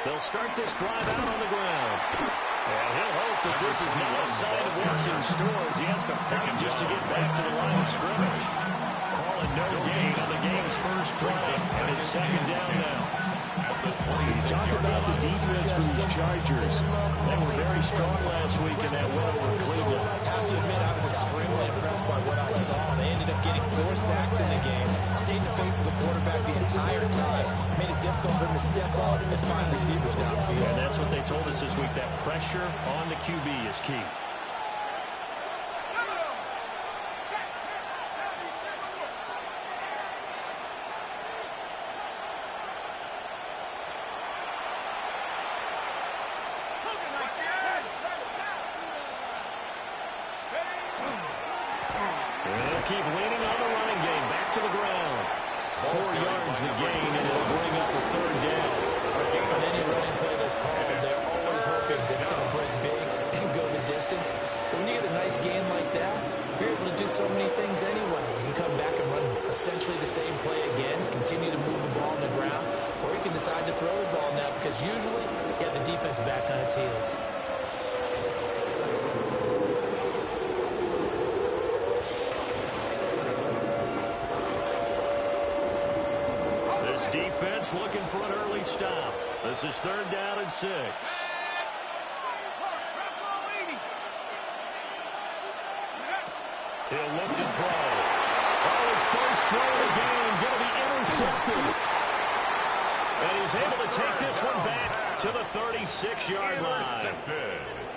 They'll start this drive out on the ground. And he'll hope that this is not a sign of what's in store as he has to fight just to get back to the line of scrimmage. Calling no gain on the game's first play, and it's second down now. You talk about the defense for these Chargers. They were very strong last week in that win over Cleveland. I have to admit, I was extremely impressed by what I saw. They ended up getting 4 sacks in the game, stayed in the face of the quarterback the entire time, made it difficult for him to step up and find receivers downfield. And that's what they told us this week, that pressure on the QB is key. Keep leaning on the running game. Back to the ground. 4 yards the gain, and it'll bring up a third down. On any running play that's called, they're always hoping it's going to break big and go the distance. But when you get a nice gain like that, you're able to do so many things anyway. You can come back and run essentially the same play again, continue to move the ball on the ground, or you can decide to throw the ball now because usually you have the defense back on its heels. Defense looking for an early stop. This is third down and 6. He'll look to throw. Oh, his first throw of the game going to be intercepted. And he's able to take this one back to the 36-yard line.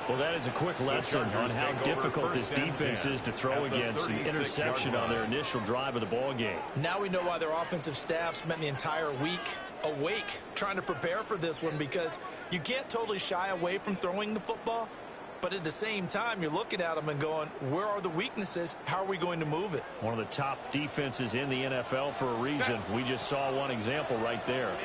Well, that is a quick lesson on how difficult this defense is to throw against an interception on their initial drive of the ball game. Now we know why their offensive staff spent the entire week awake trying to prepare for this one, because you can't totally shy away from throwing the football, but at the same time you're looking at them and going, where are the weaknesses? How are we going to move it? One of the top defenses in the NFL for a reason. We just saw one example right there.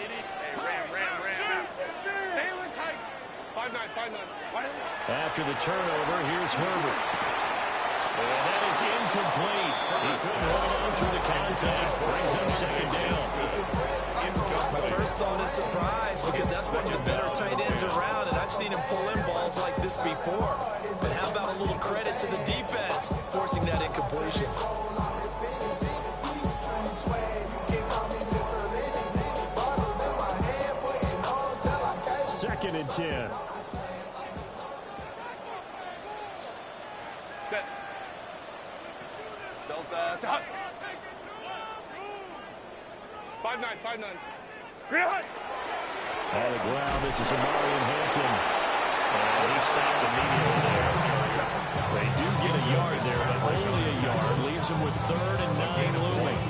After the turnover, here's Herbert. And that is incomplete. He couldn't hold on through the contact. Brings up second down. My first thought is surprise, because that's one of the better tight ends around, and I've seen him pull in balls like this before. But how about a little credit to the defense forcing that incompletion? Second and 10. Set. Delta. Set. 5-9, 5-9. Real high. On the ground, this is Amarian Hampton. And he stopped immediately there. They do get a yard there, but only a yard. Leaves him with 3rd and 9 looming.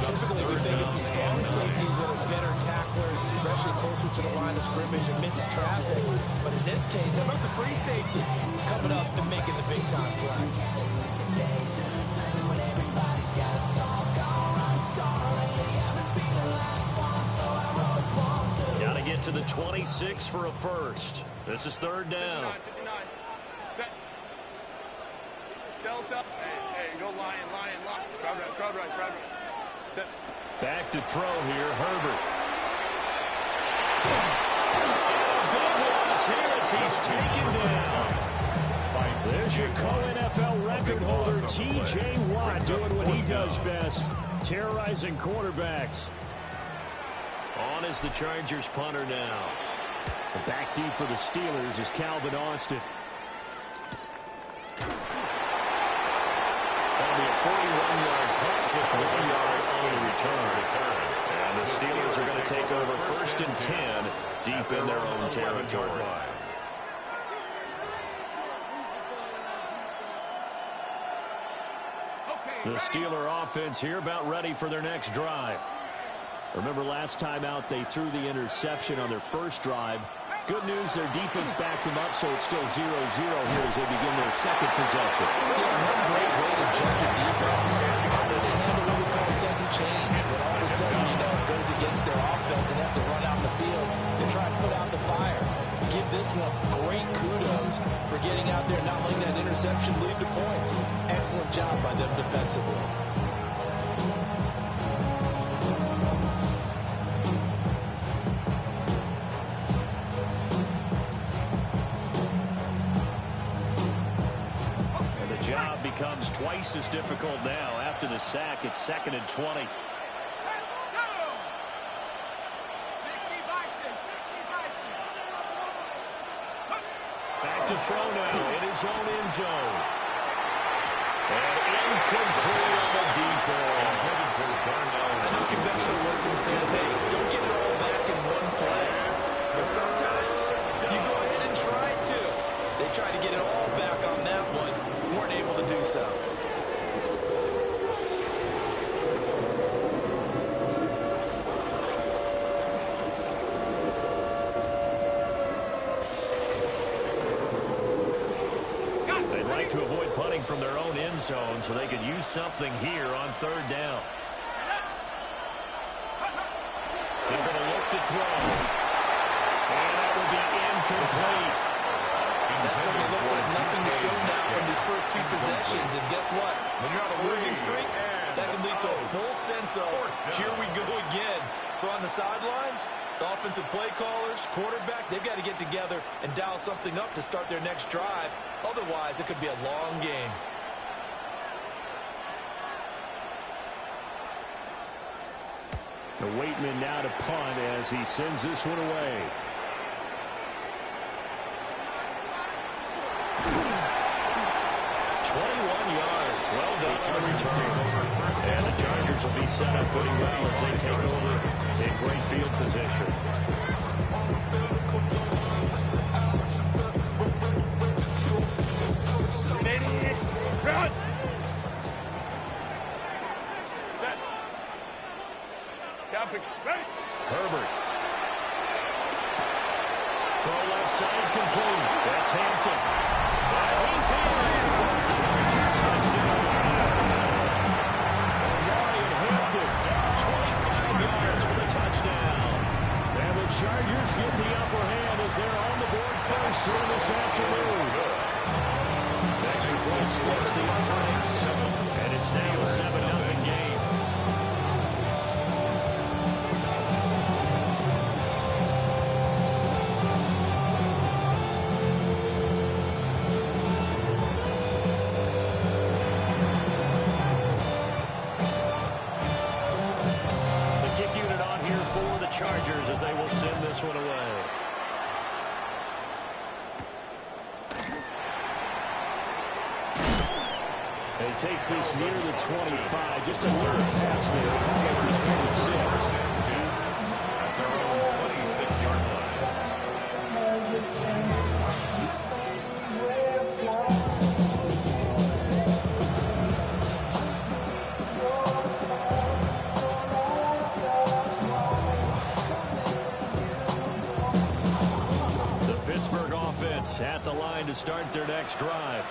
Typically, we think it's the strong safeties that are better tacklers, especially closer to the line of scrimmage amidst traffic. But in this case, how about the free safety coming up and making the big-time play? Got to get to the 26 for a first. This is third down. 59. Set. Delta. Hey, go lion. Crowd right. Set. Back to throw here, Herbert. Big loss here as he's taken down. There's your co-NFL record holder, T.J. Watt, doing what he does best, terrorizing quarterbacks. On is the Chargers punter now. The back deep for the Steelers is Calvin Austin. That'll be a 41-yard punt, just 1 yard on the return. And the Steelers are going to take over 1st and 10 deep in their own territory. The Steeler offense here about ready for their next drive. Remember last time out they threw the interception on their first drive. Good news, their defense backed them up, so it's still 0-0 here as they begin their second possession. Yeah, one great way to judge a defense. How do they handle what we call second change? When all of a sudden, it goes against their offense and have to run out the field to try and put out the fire. Give this one great kudos for getting out there and not letting that interception lead to points. Excellent job by them defensively. becomes twice as difficult now. After the sack, it's 2nd and 20. Back to throw now in his own end zone. And incomplete on the deep ball. I know conventional wisdom says, hey, don't get it all back in one play. But sometimes you go ahead and try to. They tried to get it all back on that one. Weren't able to do so. They'd like to avoid punting from their own end zone so they could use something here on 3rd down. They're going to look to throw. And that will be incomplete. That certainly looks like nothing to show now from these first 2 possessions. And guess what? When you're on a losing streak, that can lead to a full sense of, here we go again. So on the sidelines, the offensive play callers, quarterback, they've got to get together and dial something up to start their next drive. Otherwise, it could be a long game. The Waitman now to punt as he sends this one away. Well done on the return. And the Chargers will be set up pretty well as they take over in great field position. Herbert. Throw left side complete. That's Hampton. And he's in for a Charger touchdown. Ryan Hampton, 25 yards for the touchdown. And the Chargers get the upper hand as they're on the board first here this afternoon. Extra point splits the uprights, and it's now a 7-0 game. Chargers as they will send this one away. And he takes this near the 25. Just a little pass there. At the 26. At their own 26-yard line. At the line to start their next drive.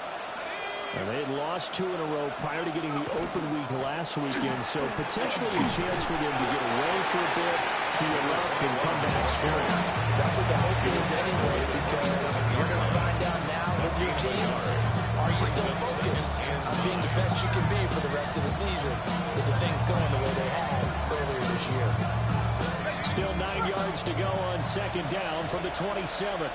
And they had lost 2 in a row prior to getting the open week last weekend, so potentially a chance for them to get away for a bit, heal up, and come back strong. That's what the hope is anyway, because you're going to find out now with your team, are you still focused on being the best you can be for the rest of the season with the things going the way they have earlier this year. Still 9 yards to go on 2nd down from the 27.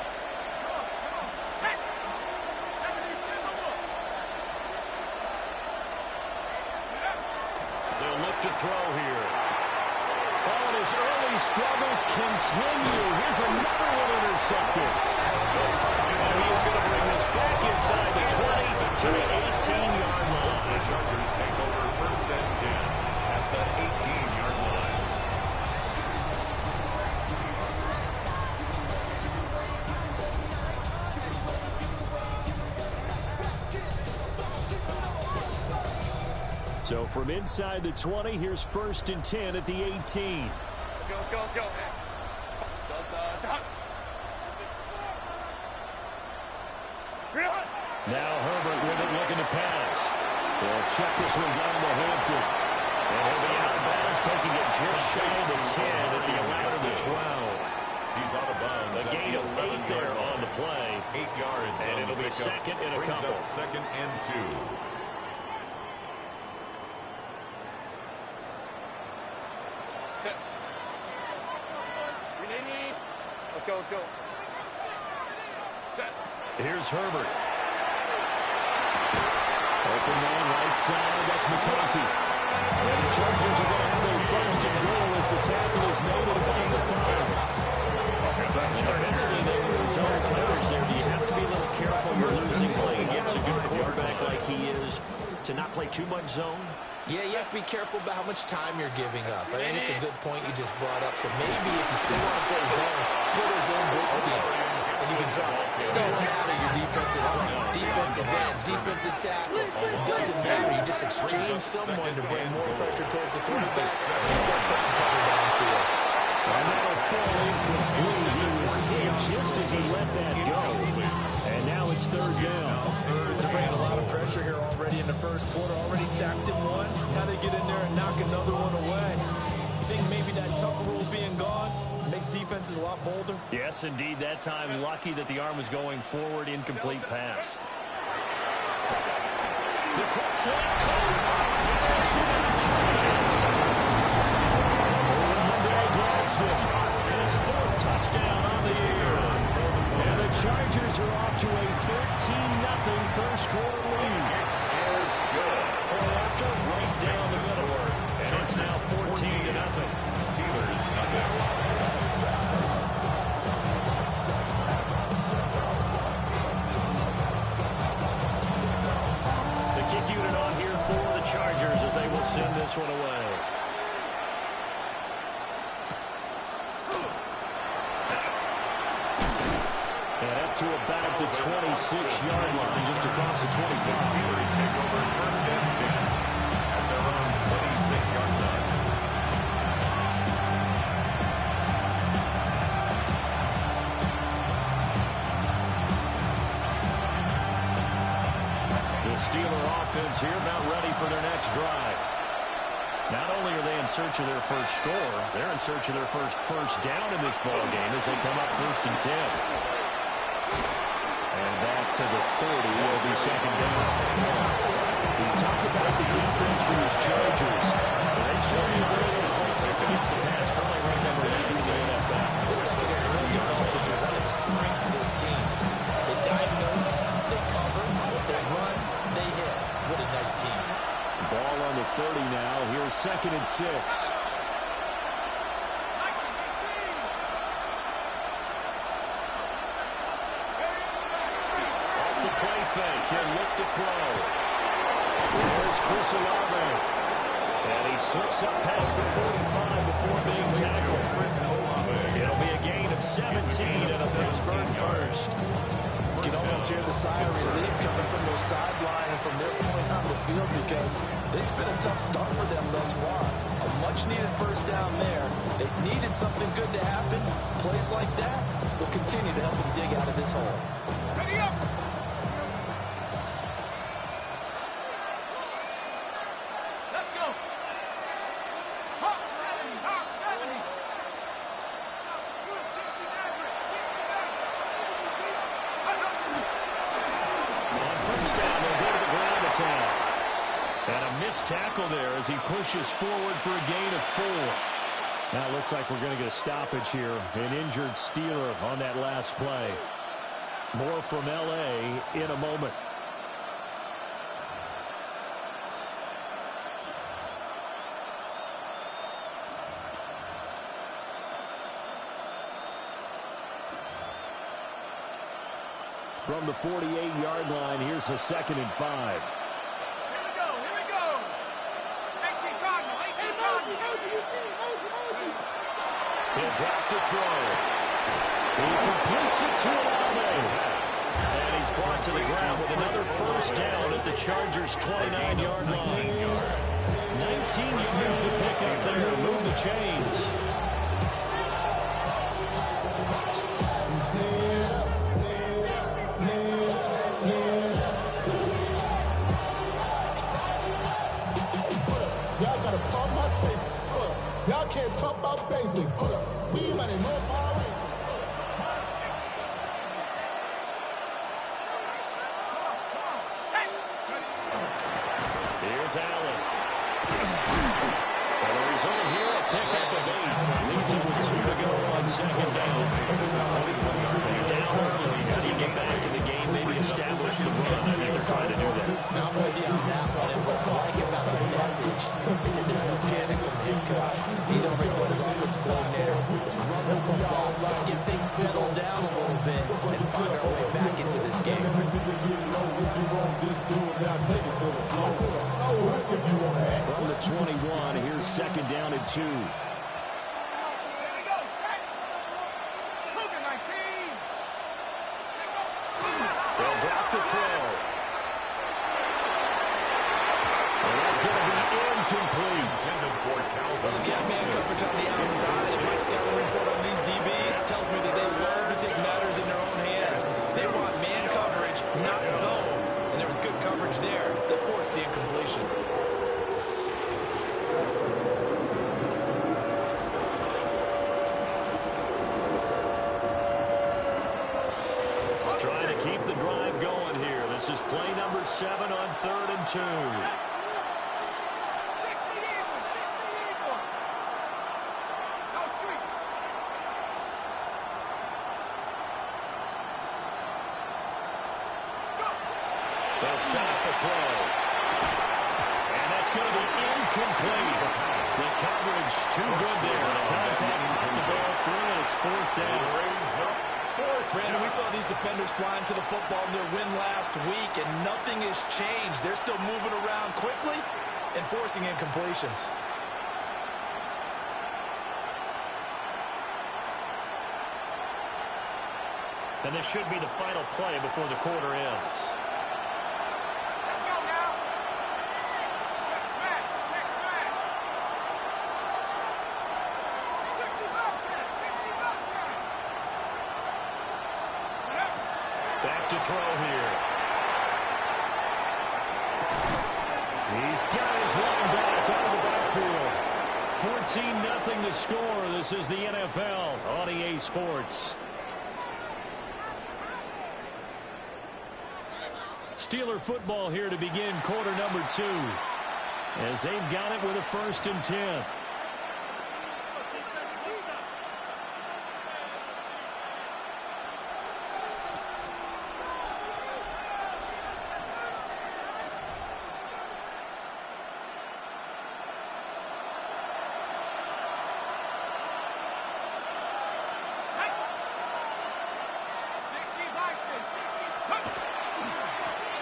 To throw here. Oh, and his early struggles continue. Here's another one intercepted. And he is going to bring this back inside the 20 to the 18-yard line. The Chargers take over 1st and 10 at the 18-yard line. So from inside the 20, here's 1st and 10 at the 18. Let's go. Now Herbert with it, looking to pass. They'll check this one down to Hampton. And he'll be out of bounds, taking it just shy of the 10 at the 11 of the 12. He's out of bounds. A gain of 8 there on the play. 8 yards. And it'll be 2nd and a couple. 2nd and 2. Let's go. Set. Here's Herbert. Open man right side. That's McConkey. And the Chargers are going to have a first and goal as the tackle is made at about the 5. Offensively, they were zone players there. Do you have to be a little careful you're losing playing against a good quarterback like he is to not play too much zone? Yeah, you have to be careful about how much time you're giving up. I think it's a good point you just brought up. So maybe if you still want to play zone, go to zone blitz scheme. And you can drop it doesn't matter your defensive front, defensive end, defensive tackle. It doesn't matter. You just exchange someone to bring more pressure towards the quarterback and start trying to cover downfield. And that'll fall incomplete. He was hit just as he let that go. And now it's third down. They're bringing a lot of pressure here already in the first quarter. Already sacked him once. Now they get in there and knock another one away. You think maybe that Tucker rule being gone makes defenses a lot bolder? Yes, indeed. That time, lucky that the arm was going forward. Incomplete pass. The cross line caught. Touchdown, Chargers. His fourth touchdown on the year. And the Chargers are off to a 13-0 first quarter lead. Point after, right down the middle. And it's now 14-0. Steelers up there. The kick unit on here for the Chargers as they will send this one away. To about the 26-yard line, just across the 25. Steelers take over first and 10 at their own 26-yard line. The Steeler offense here about ready for their next drive. Not only are they in search of their first score, they're in search of their first down in this ball game as they come up first and 10. And back to the 30. It'll be second down. We talk about the defense for these Chargers. They've shown the ability to play tough against the pass. Currently ranked number 8 in the NFL. This secondary really developed into one of the strengths of this team. They diagnose, they cover, they run, they hit. What a nice team. Ball on the 30 now. Here's second and 6. Fake. He'll look to throw. There's Chris Olave. And he slips up past the 45 before being tackled. It'll be a gain of 17 and a Pittsburgh first. You can almost hear the sigh of relief coming from their sideline and from their point on the field because this has been a tough start for them thus far. A much-needed first down there. They needed something good to happen. Plays like that will continue to help them dig out of this hole. Ready up! Tackle there as he pushes forward for a gain of 4. Now it looks like we're going to get a stoppage here. An injured Steeler on that last play. More from L.A. in a moment. From the 48-yard line, here's a second and 5. He'll drop to throw. He completes it to Olave. And he's brought to the ground with another first down at the Chargers' 29-yard line. 19 yards to pick up there to move the chains. Y'all got to pump my taste. Y'all can't talk about basic. We running more power. Here's Allen. And the result here, a pickup of 8. Leaves it with 2 to go on second down. Down early. How do you get back in the game? Maybe it's establish the run. I think they're trying to do that. I'm with you on that one. And what I like about the message is that there's no panic from the head coach. He's already told his offensive coordinator, let's run the football. Let's get things settled down a little bit and find our way back into this game. From the 21, here's second down and 2. They'll drop the throw. And that's going to be incomplete. Well, if you have man coverage on the outside, and my scouting report on these DBs tells me that they love to take matters in their own hands. They want man coverage, not zone. And there was good coverage there that forced the incompletion. Trying to keep the drive going here. This is play number 7 on 3rd and 2. They'll set up the throw. And that's going to be incomplete. The coverage too good there. The contact put the ball through, and it's 4th down. Brandon, we saw these defenders flying to the football in their win last week, and nothing has changed. They're still moving around quickly and forcing incompletions. And this should be the final play before the quarter ends. Let's go now. Smash, check, smash. 60 back there, 60 back there. Back to throw here. He's got his running back out of the backfield. 14-0 the score. This is the NFL on EA Sports. Steeler football here to begin quarter number 2. As they've got it with a 1st and 10.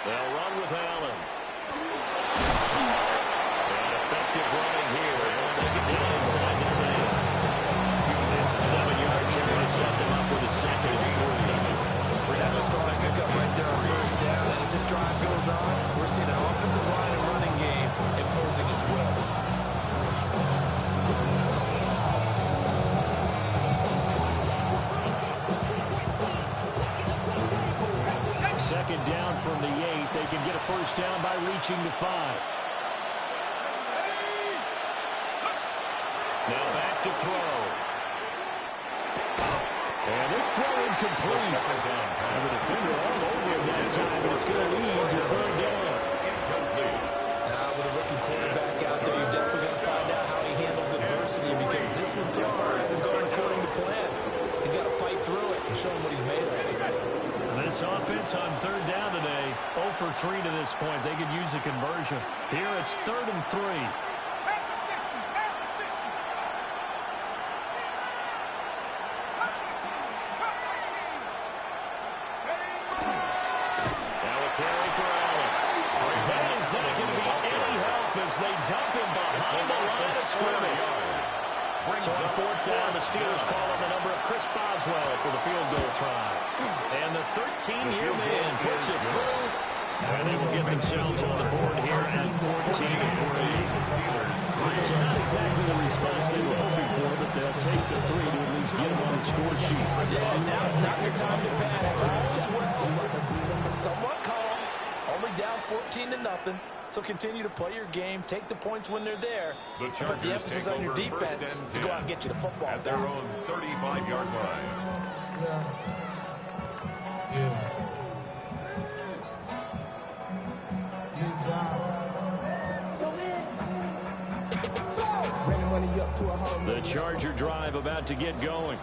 They'll run with Allen. And effective running here. They'll take it down inside the 10. It's a 7-yard carry to set them up with a 2nd and 3. That's a strong pickup right there on 1st down. And as this drive goes on, we're seeing an offensive line and running game imposing its will. Second down from the 8. They can get a 1st down by reaching the 5. Now back to throw. And this throw incomplete. And the defender all over him that time, but it's going to lead to 3rd down. With a rookie quarterback out there, you're definitely going to find out how he handles adversity, because this one so far hasn't gone according to plan. He's got to fight through it and show him what he's made of. This offense on 3rd down today, 0 for 3 to this point. They could use a conversion. Here it's 3rd and 3. Back to 60, back to 60. Now a carry for Allen. That is not going to be any help as they dump him behind the line of scrimmage. So on 4th down, the Steelers call on the number of Chris Boswell for the field goal try. And the 13-year man puts it through. And they will get themselves on the board here at 14-3. It's not exactly the response they were hoping for, but they'll take the 3 to at least get them on the score sheet. Yeah, now it's not the time to panic. All is well. Somewhat calm. Only down 14-0. So continue to play your game, take the points when they're there, and put the emphasis on your defense to go out and get you the football at their own 35-yard line. The Charger drive about to get going.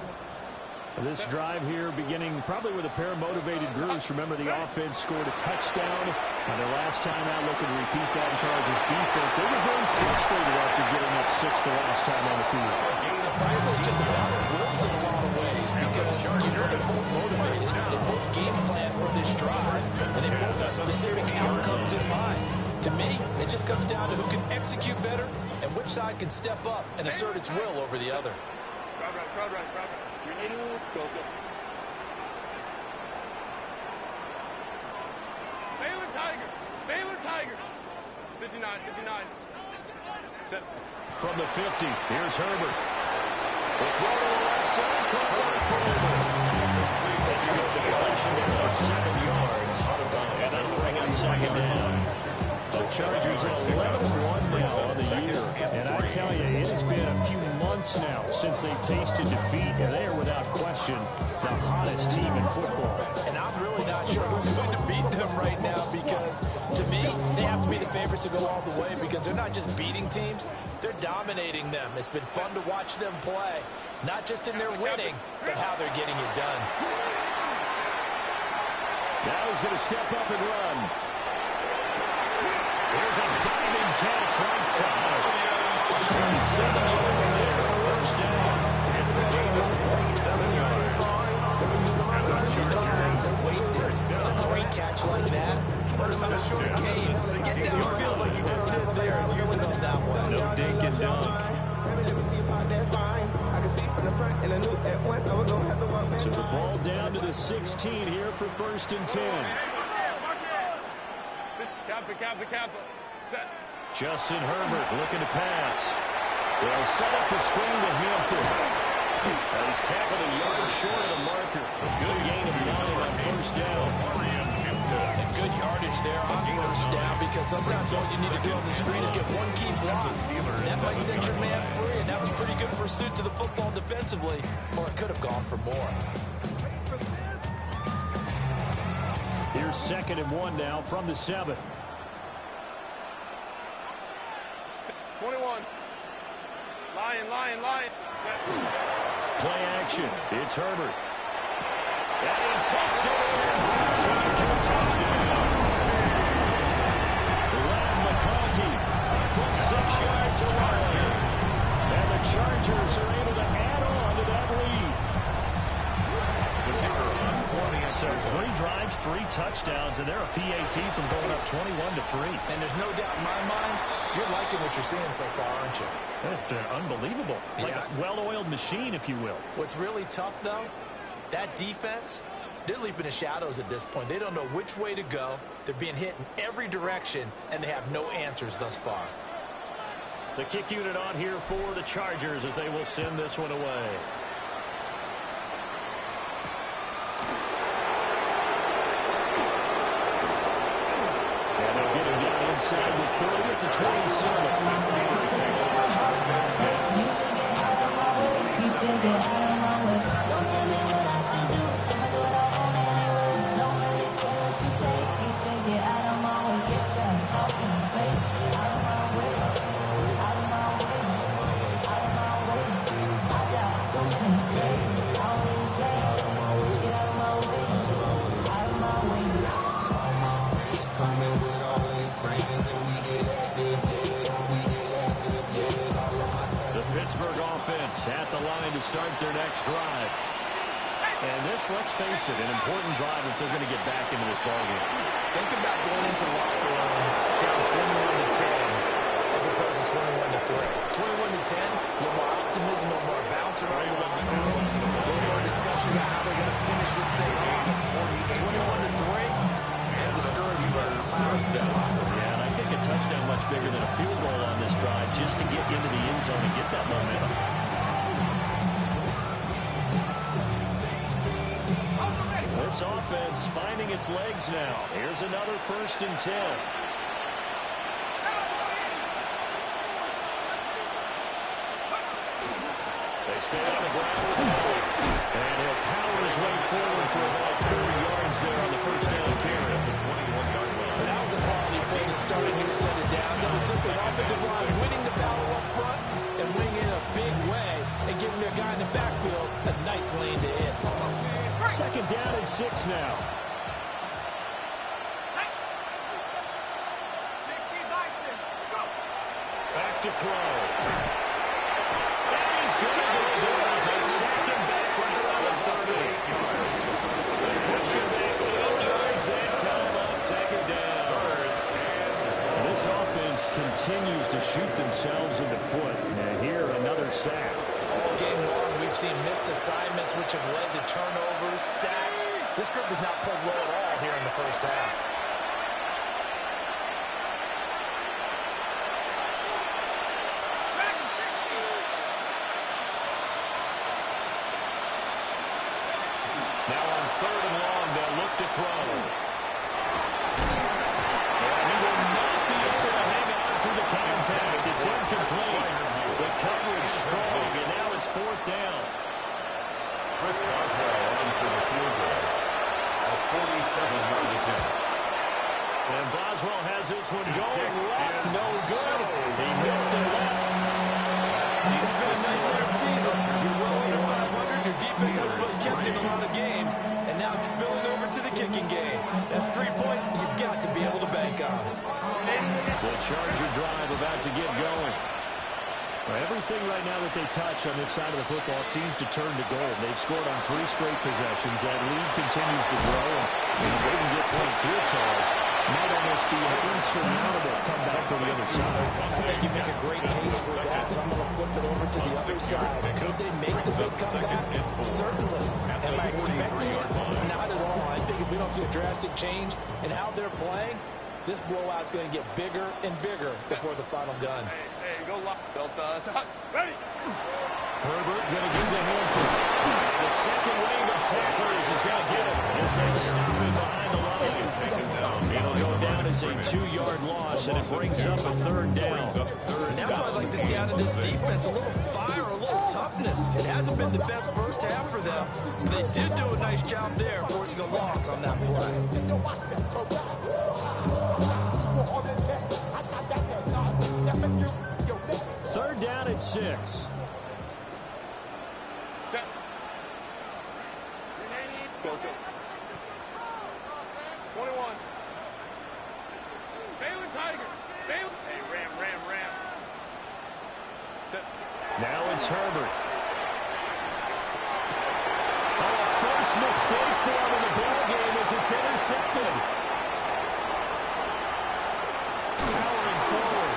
This drive here beginning probably with a pair of motivated groups. Remember, the offense scored a touchdown. And their last time out, looking to repeat that in Charles' defense. They were very frustrated after giving up 6 the last time on the field. The fight was just about wills in a lot of ways because you know they're both motivated. They both game plan for this drive, and they both have specific outcomes in mind. To me, it just comes down to who can execute better and which side can step up and assert its will over the other. Crowd right. We need to go. Baylor Tigers. 59. From the 50, here's Herbert. The throw to the left side, caught by Columbus. That's a good deflection, about 7 yards. And that'll bring up second down. The Chargers are 11-1 now on the year. And I tell you, it has been a few months now since they've tasted defeat, and they are without question the hottest team in football. And I'm really not sure who's going to beat them right now because, to me, they have to be the favorites to go all the way because they're not just beating teams, they're dominating them. It's been fun to watch them play, not just in their winning, but how they're getting it done. Now he's going to step up and run. Here's a diving catch right side. 27 yards there, first down. It's the game, 7 yards. There's no sense in wasting a great catch like that on a short game. Get downfield like you just did there and use it up that way. No dink and dunk. So the ball down to the 16 here for 1st and 10. Kappa. Set. Justin Herbert looking to pass. They'll set up the screen to Hampton. He's tackled a yard short of the marker. Good gain of 9 on 1st down. And good yardage there on 1st down because sometimes all you need to do on the screen is get one key block. That might set your man free, and that was pretty good pursuit to the football defensively, or it could have gone for more. Here's 2nd and 1 now from the 7. 21. Lion. Play action. It's Herbert. And he takes it in for the Charger touchdown. Len McConkey from 6 yards away. And the Chargers are able to add on to that lead. So 3 drives, 3 touchdowns, and they're a PAT from going up 21-3. And there's no doubt in my mind, you're liking what you're seeing so far, aren't you? That's unbelievable. Like a well-oiled machine, if you will. What's really tough, though, that defense, they're leaping the shadows at this point. They don't know which way to go. They're being hit in every direction, and they have no answers thus far. The kick unit on here for the Chargers as they will send this one away. And they'll get him down inside the 30 at the 27. At the line to start their next drive. And this, let's face it, an important drive if they're going to get back into this ballgame. Think about going into the locker room down 21-10 as opposed to 21-3. 21-10, a little more optimism, a little more bounce around the locker room, a little more discussion about how they're going to finish this thing off. 21-3, and discouragement clouds that locker room. Yeah, and I think a touchdown much bigger than a field goal on this drive just to get into the end zone and get that momentum. This offense finding its legs now. Here's another 1st and 10. They stay on the ground. And he'll power his way forward for about 40 yards there on the 1st down carry. But that was a quality play to start a new set of downs. That was simply an offensive line winning the battle up front and winning in a big way and giving their guy in the backfield a nice lane to hit. Second down and 6 now. Back to throw. And he's going to go down. They're second back right around the 30. They push him back 8 yards that time on second down. And this offense continues to shoot themselves in the foot. And here, another sack. All game long, we've seen missed assignments which have led to turnovers, sacks. This group has not played well at all here in the first half. Now on third and long, they'll look to throw. And he will not be able to hang on through the contact. It's incomplete. The coverage strong, and now it's fourth down. Chris Boswell on for the field goal. A 47-yard attempt. And Boswell has this one going left. No good. He missed it left. It's been a nightmare season. You're well under 500. Your defense hasn't really kept in a lot of games. And now it's spilling over to the kicking game. That's 3 points you've got to be able to bank on. The Charger drive about to get going. Well, everything right now that they touch on this side of the football, it seems to turn to gold. They've scored on 3 straight possessions. That lead continues to grow. And if they can get points here, Charles, might almost be an insurmountable comeback for the other side. I think you make a great case for that, so I'm going to flip it over to the other side. Could they make the big comeback? Certainly. Am I expecting it? Not at all. I think if we don't see a drastic change in how they're playing, this blowout's going to get bigger and bigger before the final gun. Hey, go lock. Built us out. Ready? Herbert going to give the hand to the second wave of tacklers is going to get him as they stop him behind the line. It'll go down as a 2-yard loss, and it brings up a third down. And that's what I'd like to see out of this defense. A little fire, a little toughness. It hasn't been the best first half for them. They did do a nice job there, forcing a loss on that play. Third down and 6. Set. Go, go. 21. Balin Tiger. Balin. Hey, ram. Set. Now it's Herbert. Oh, a first mistake for him in the ball game as it's intercepted. Powering forward.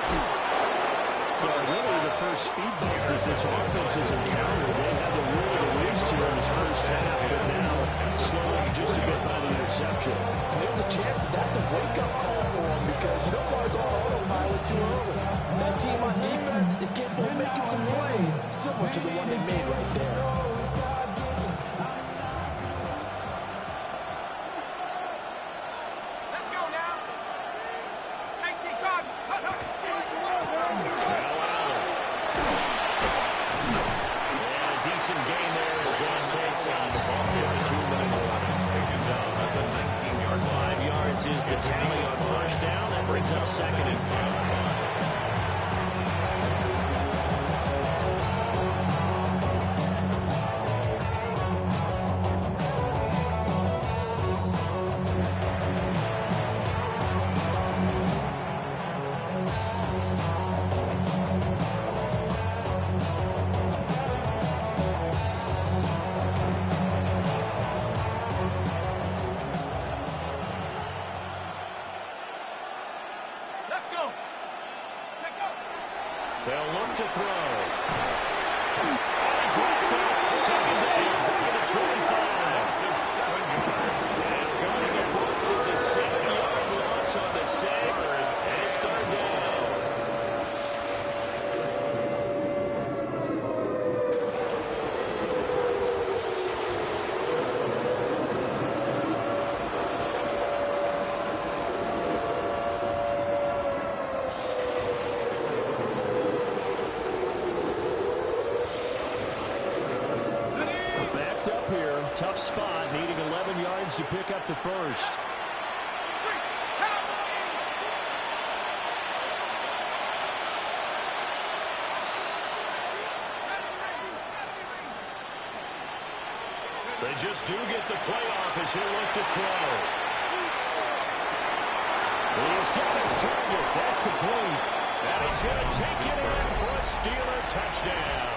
So really the first speed bump that this offense has encountered. They had the will to lose to in this first half, but now slowing just a bit by the interception. And there's a chance that that's a wake-up call for them because you don't want to go on autopilot too early. That team on defense is capable of making some plays similar to the one they made right there. Let's go now. 19, cut. And a decent game there as that takes us to the 2-minute warning. Taken down at the 19-yard line. 5 yards is the tally on first down. That brings up second and 5. They'll look to throw. He's wrapped up. Taken down for the 25. And going to Brooks is a 7-yard loss on the save. And it's third down. Tough spot, needing 11 yards to pick up the first. just do get the playoff as he'll look to throw. He's got his target. That's complete. And he's going to take it in for a Steeler touchdown.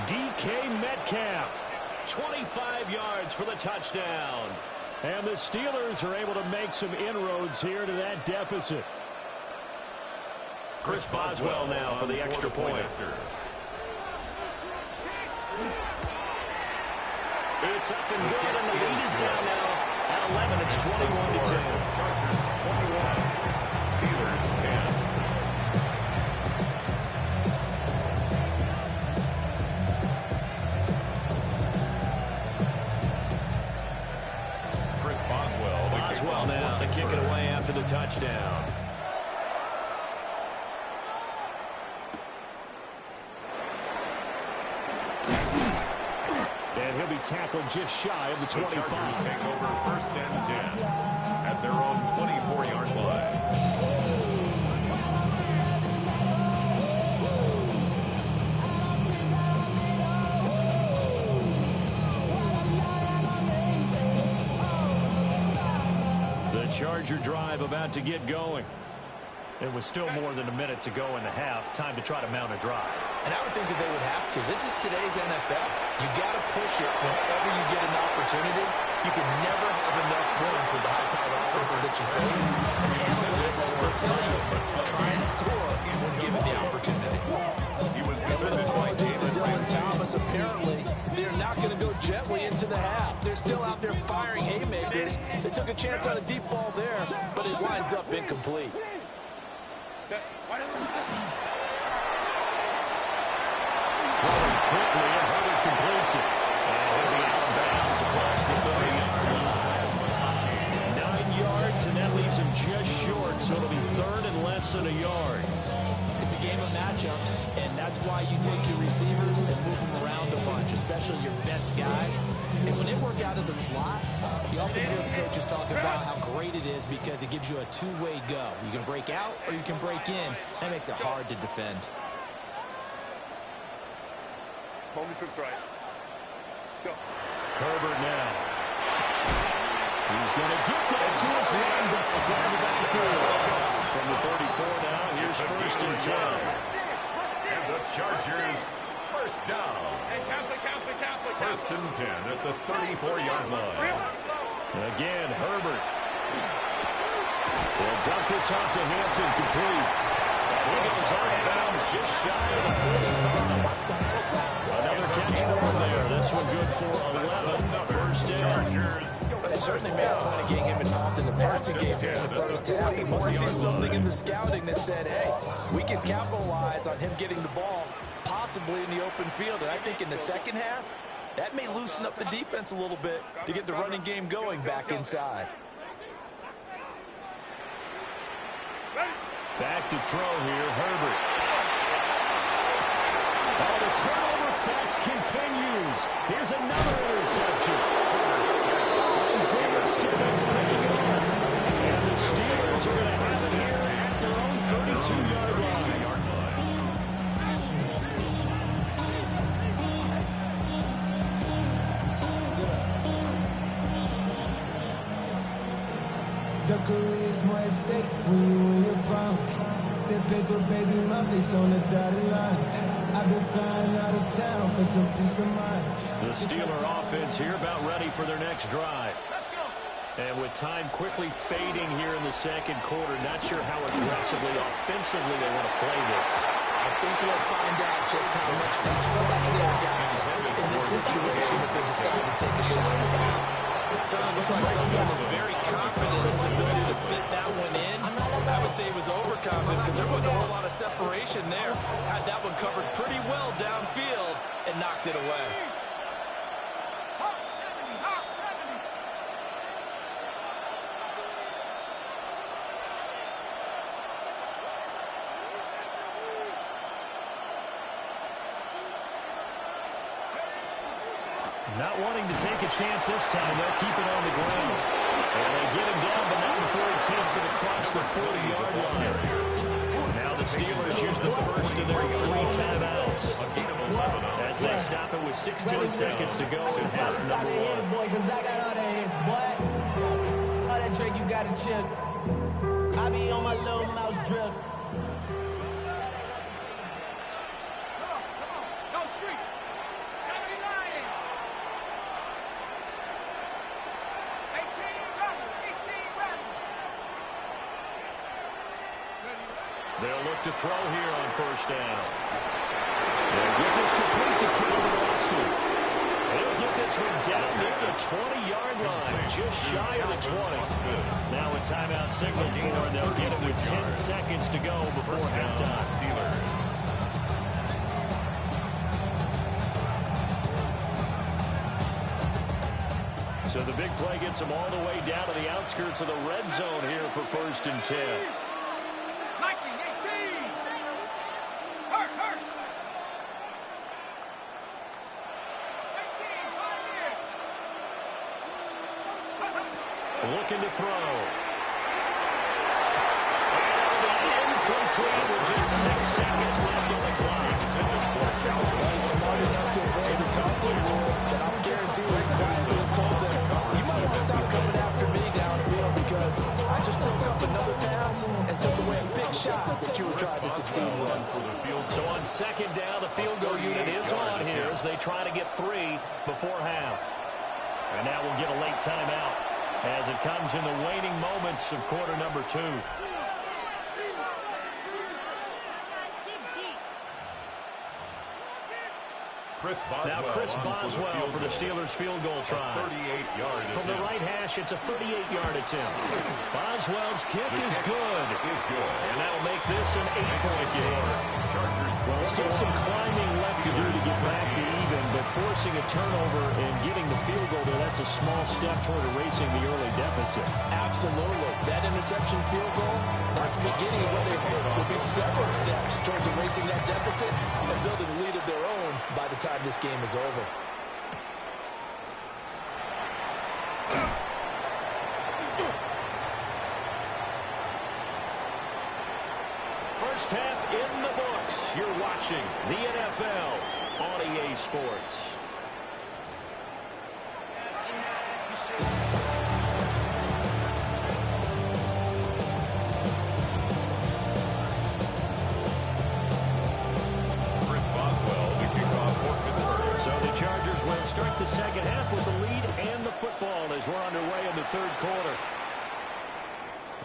DK Metcalf, 25 yards for the touchdown. And the Steelers are able to make some inroads here to that deficit. Chris Boswell now for the extra point. It's up and good, and the lead is down now at 11. It's 21-10. Chargers 21, Steelers 10. Chris Boswell. Boswell now to kick it away after the touchdown. And he'll be tackled just shy of the 25. The Chargers take over 1st and 10 at their own 24-yard line. The Charger drive about to get going. It was still more than a minute to go in the half. Time to try to mount a drive. And I would think that they would have to. This is today's NFL. You got to push it whenever you get an opportunity. You can never have enough points with the high-powered offenses that you face. And analytics will tell you, try and score when given the opportunity. He was defended by Dylan Thomas. Apparently, they're not going to go gently into the half. They're still out there firing haymakers. They took a chance on a deep ball there, but it winds up incomplete. Throwing quickly, and Herbert completes it. And he'll be out of bounds across the 30-yard line. 9 yards, and that leaves him just short, so it'll be 3rd and less than a yard. It's a game of matchups, and that's why you take your receivers and move them around a bunch, especially your best guys. And when they work out of the slot, you often hear the coaches talk about how great it is because it gives you a two-way go. You can break out or you can break in. That makes it hard to defend. Moment to strike. Go. Herbert now. He's going to get that to his running back. Grab it back the field. From the 34 now, here's 1st and 10. And the Chargers, 1st down. Hey, Catholic. 1st and 10 at the 34-yard line. Again, Herbert. They'll dump this off to Hampton, complete. And he goes out of bounds just shy of the 45. Another catch for him there. This one good for 11. 1st down. But they certainly made a point of getting him involved in the passing game here in the first half. He must have seen something in the scouting that said, hey, we can capitalize on him getting the ball, possibly in the open field. And I think in the second half, that may loosen up the defense a little bit to get the running game going back inside. Back to throw here, Herbert. Oh, the turnover fest continues. Here's another interception. Isaiah Simmons picking it up. And the Steelers are going to have it here at their own 32-yard line. The career's more at stake when you win your prom. That paper, baby, my face on the dotted line. I've been flying out of town for some peace of mind. The Steeler offense here about ready for their next drive. And with time quickly fading here in the second quarter, not sure how aggressively, offensively they want to play this. I think we'll find out just how much they trust their guys in this situation if they decide to take a shot. It certainly looked like someone was very confident in his ability to fit that one in. I would say he was overconfident because there wasn't a whole lot of separation there. Had that one covered pretty well downfield and knocked it away. Not wanting to take a chance this time, they'll keep it on the ground. And they get him down, but not before he takes it across the 40-yard line. Now Now the Steelers use the first of their 3 timeouts as they stop it with 16 seconds to go in half number 1. Boy, because I got all that hits, boy. All that Drake, you got to chill. I be on my little mouse drip. Go street. 79. 18 running. 18 running. They'll look to throw here on first down. They'll get this complete to Calvin Austin. They'll get this one down near the 20-yard line, just shy of the 20. Now a timeout signal for, and they'll get it with 10 seconds to go before halftime. So the big play gets them all the way down to the outskirts of the red zone here for 1st and 10. 18. Hurt. 18, Looking to throw. And incomplete with just 6 seconds left on the clock. He's smart enough to avoid the taunting rule, but I'm guaranteed that Cole has told them, you might want to stop coming after me downfield because I just broke up another pass and took away a big shot that you were trying to succeed with. So on 2nd down, the field goal unit is on here as they try to get 3 before half. And now we'll get a late timeout as it comes in the waning moments of quarter number 2. Now Chris Boswell for the Steelers field goal try. From the right hash, it's a 38-yard attempt. Boswell's kick is good. And that'll make this an 8-point game. Well, still some climbing left to do to get back to even, but forcing a turnover and getting the field goal there, that's a small step toward erasing the early deficit. Absolutely. That interception field goal, that's the beginning of what they hope will be several steps towards erasing that deficit and building a lead of their own by the time this game is over. First half in the books. You're watching the NFL on EA Sports. Chris Boswell, the kickoff for Pittsburgh. So the Chargers will start the second half with the lead and the football as we're underway in the 3rd quarter.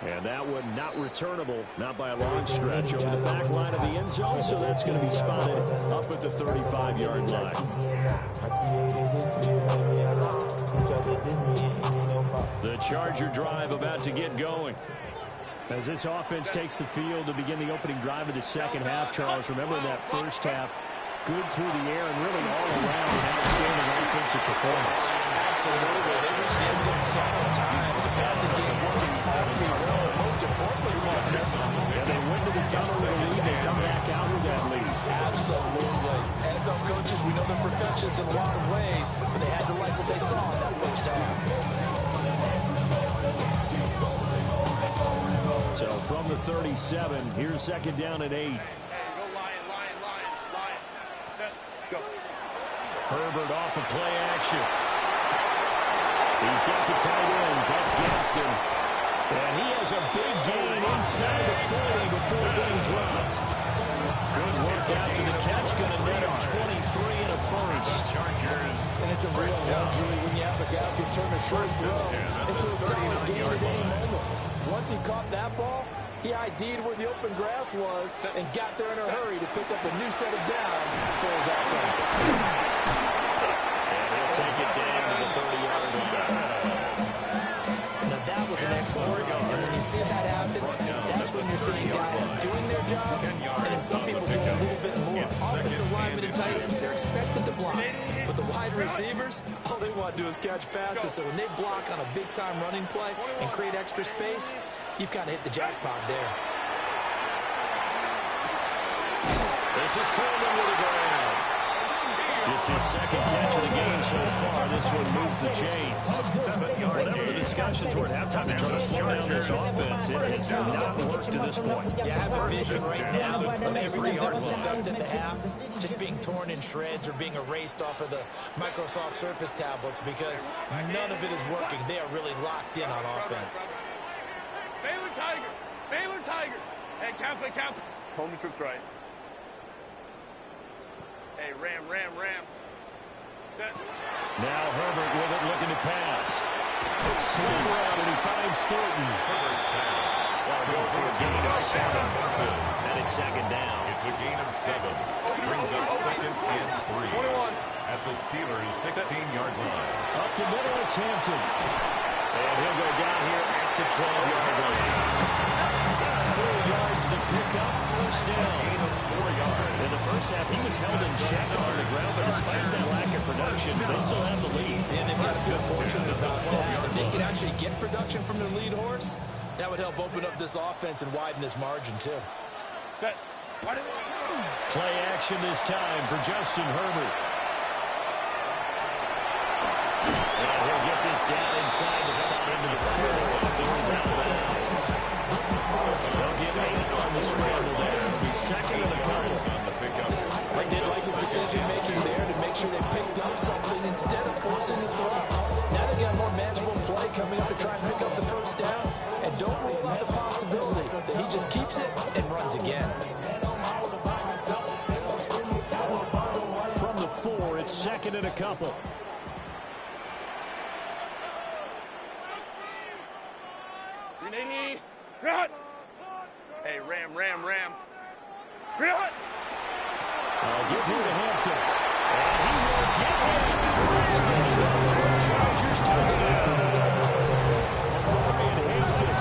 And that one not returnable, not by a long stretch, over the back line of the end zone, so that's going to be spotted up at the 35-yard line. The Charger drive about to get going. As this offense takes the field to begin the opening drive of the second half, Charles, remember in that first half, good through the air and really all around an outstanding offensive performance. Absolutely. They reached the end zone several times. The passing game working all three well. Most importantly, partner. Yeah, they went to the tunnel with a lead. They come back out with that lead. Absolutely. NFL coaches, we know they're perfectionists in a lot of ways, but they had to like what they saw in that first half. So from the 37, here's 2nd down and 8. Go Lion. Set. Go. Herbert off of play action. He's got the tight end. That's Gaston. And he has a big gain inside the 40 before getting dropped. Good work after the catch. Going to net him 23 and a first. And it's a real luxury when you have a guy who can turn a short throw into a solid gain at any moment. Once he caught that ball, he ID'd where the open grass was and got there in a hurry to pick up a new set of downs for his offense. And he'll take it down to the 30-yard line. Now that was an excellent run. And when you see that happen, that's when you're seeing guys doing their job and then some people doing a little bit more. Offensive linemen and tight ends, they're expected to block. But the wide receivers, all they want to do is catch passes. So when they block on a big-time running play and create extra space, you've kind of hit the jackpot there. This is Coleman with the ground. Just his second catch of the game so far. This one moves the chains. Whatever the discussions were at halftime to try to slow down this offense, it has not worked to this point. Yeah, I have a vision right now of everything that was discussed at the half just being torn in shreds or being erased off of the Microsoft Surface tablets because none of it is working. They are really locked in on offense. Baylor Tiger! Baylor Tiger! Hey, count play, count. Home the troops right. Hey, ram. Set. Now Herbert with it, looking to pass. Sling around, and he finds Thornton. Herbert's pass. That'll go for a gain of 7. And it's second down. It's a gain of 7. Brings up 2nd and 3. 21. At the Steelers' 16-yard line. Up the middle, it's Hampton. And he'll go down here at the 12-yard line. 4 yards the pickup, first down. Gain of 4 yards. In the first half, he was held in check on the ground, but despite that lack of production, they still have the lead. And they've got to feel fortunate about that. If they can actually get production from their lead horse, that would help open up this offense and widen this margin, too. Set. Play action this time for Justin Herbert. And he'll get this down inside the into the field. He's out of bounds. They'll give 8 on the scramble there. It'll be second and a couple. On the pickup. I did like his decision-making there to make sure they picked up something instead of forcing the throw. Now they got more manageable play coming up to try and pick up the first down. And don't rule out the possibility that he just keeps it and runs again. From the 4, it's second and a couple. Run! Hey, ram. Run! I'll give him to Hampton. And he will get him. For Chargers touchdown. Brian Hampton,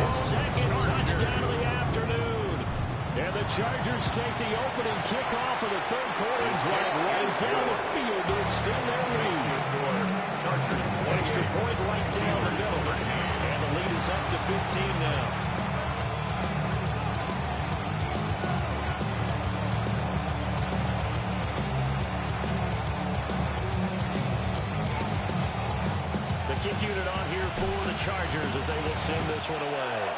his second touchdown of the afternoon. And the Chargers take the opening kickoff of the third quarter and drive right down the field to extend their lead. Chargers Extra point right down the middle. And the lead is up to 15 now. Kick unit on here for the Chargers as they will send this one away.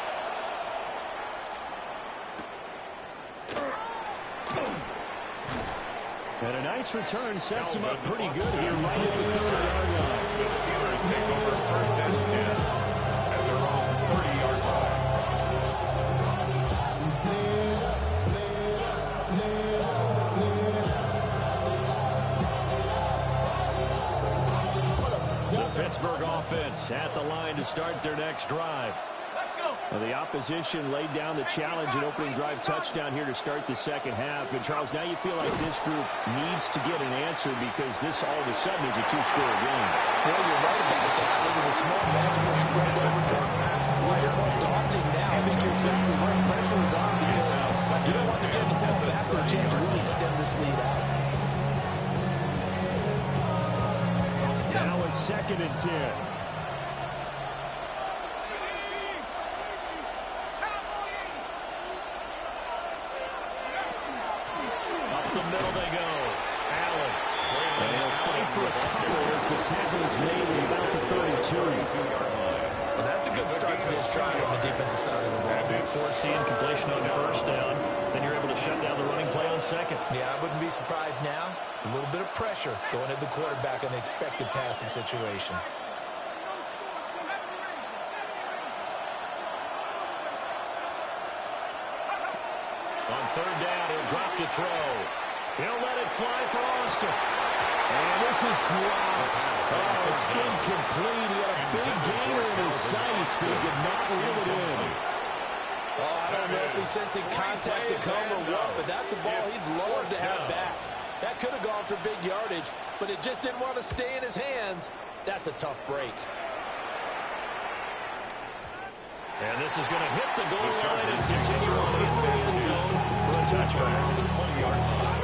And a nice return sets him up pretty good here right at the 30-yard line. The Steelers take over 1st and 10 at their own 30-yard line. Pittsburgh offense at the line to start their next drive. Well, the opposition laid down the challenge and opening drive touchdown here to start the second half. And, Charles, now you feel like this group needs to get an answer because this all of a sudden is a 2-score game. Well, you're right about that. It was a small manageable spread overtime. Way more daunting now. I think you're exactly right. Pressure is on because you don't want to get the ball back for a chance to really extend this lead out. Now it's 2nd and 10. Up the middle they go. Allen. And they'll fight for a couple as the tackle is made at about the 32. Well, that's a good start to this drive on the defensive side of the ball. Forcing completion on first down. Then you're able to shut down the running play on second. Yeah, I wouldn't be surprised now. A little bit of pressure going at the quarterback in an expected passing situation. On third down, he'll drop to throw. He'll let it fly for Austin. And this is dropped. Oh, it's incomplete. He had a big gainer in his sights, but he did not reel it in. Oh, I don't know if he's sensing contact to come or what, but that's a ball he'd love to have back. That could have gone for big yardage, but it just didn't want to stay in his hands. That's a tough break. And this is going to hit the goal line and continue on into the end zone for a touchback. 20-yard line.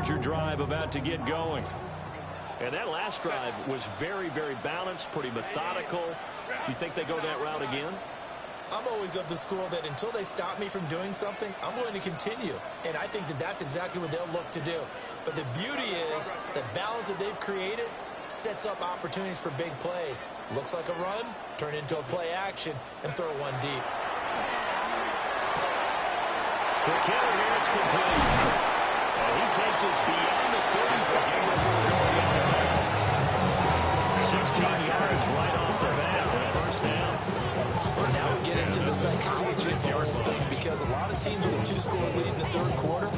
Charger drive about to get going. And that last drive was very, very balanced, pretty methodical. You think they go that route again? I'm always of the school that until they stop me from doing something, I'm going to continue. And I think that that's exactly what they'll look to do. But the beauty is the balance that they've created sets up opportunities for big plays. Looks like a run, turn into a play action, and throw one deep. The counter here, it's complete. And he takes us beyond the 35. 16 yards right off the bat and a first down. Now we get into the psychology of the whole thing, because a lot of teams with a 2-score lead in the third quarter,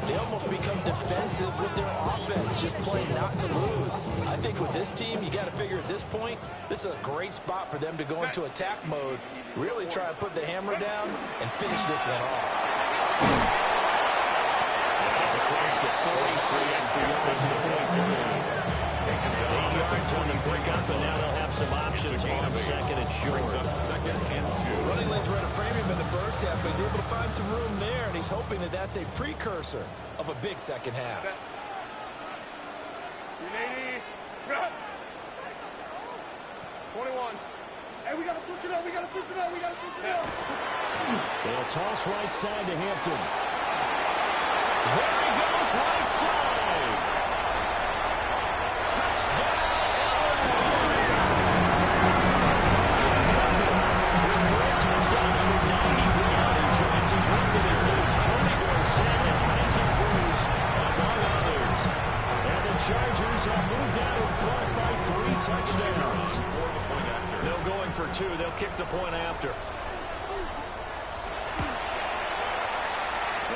they almost become defensive with their offense, just playing not to lose. I think with this team, you got to figure at this point, this is a great spot for them to go into attack mode, really try to put the hammer down and finish this one off. That's across the 43, extra yards to the 43. 8 yards on the break up, and now they'll have some options on second and short. Second and 2. Running lanes were to frame him in the first half, but he's able to find some room there, and he's hoping that that's a precursor of a big second half. 21. Hey, we got to push it up. We got to push it up. We got to push it up. They'll toss right side to Hampton. There he goes, right side. Touchdown. With great touchdown number 91. He joins his group that includes Tony Dorsett and Isaac Bruce, among others. And the Chargers have moved out in front by 3 touchdowns. No going for 2. They'll kick the point after.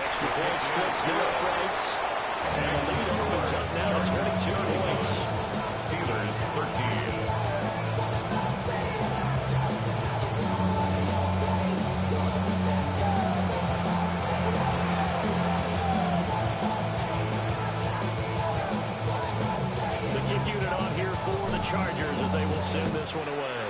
Extra point splits the uprights. And the lead opens up now to 22 points. Steelers 13. The kick unit on here for the Chargers as they will send this one away.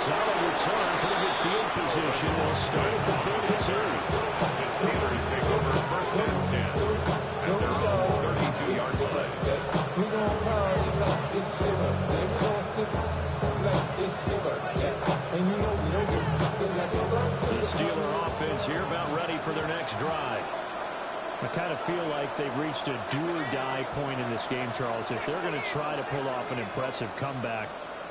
Solid return, pretty good field position. They'll start at the 32. The Steelers take over first and 10 at their own 32-yard line. The Steeler offense here about ready for their next drive. I kind of feel like they've reached a do-or-die point in this game, Charles. If they're going to try to pull off an impressive comeback,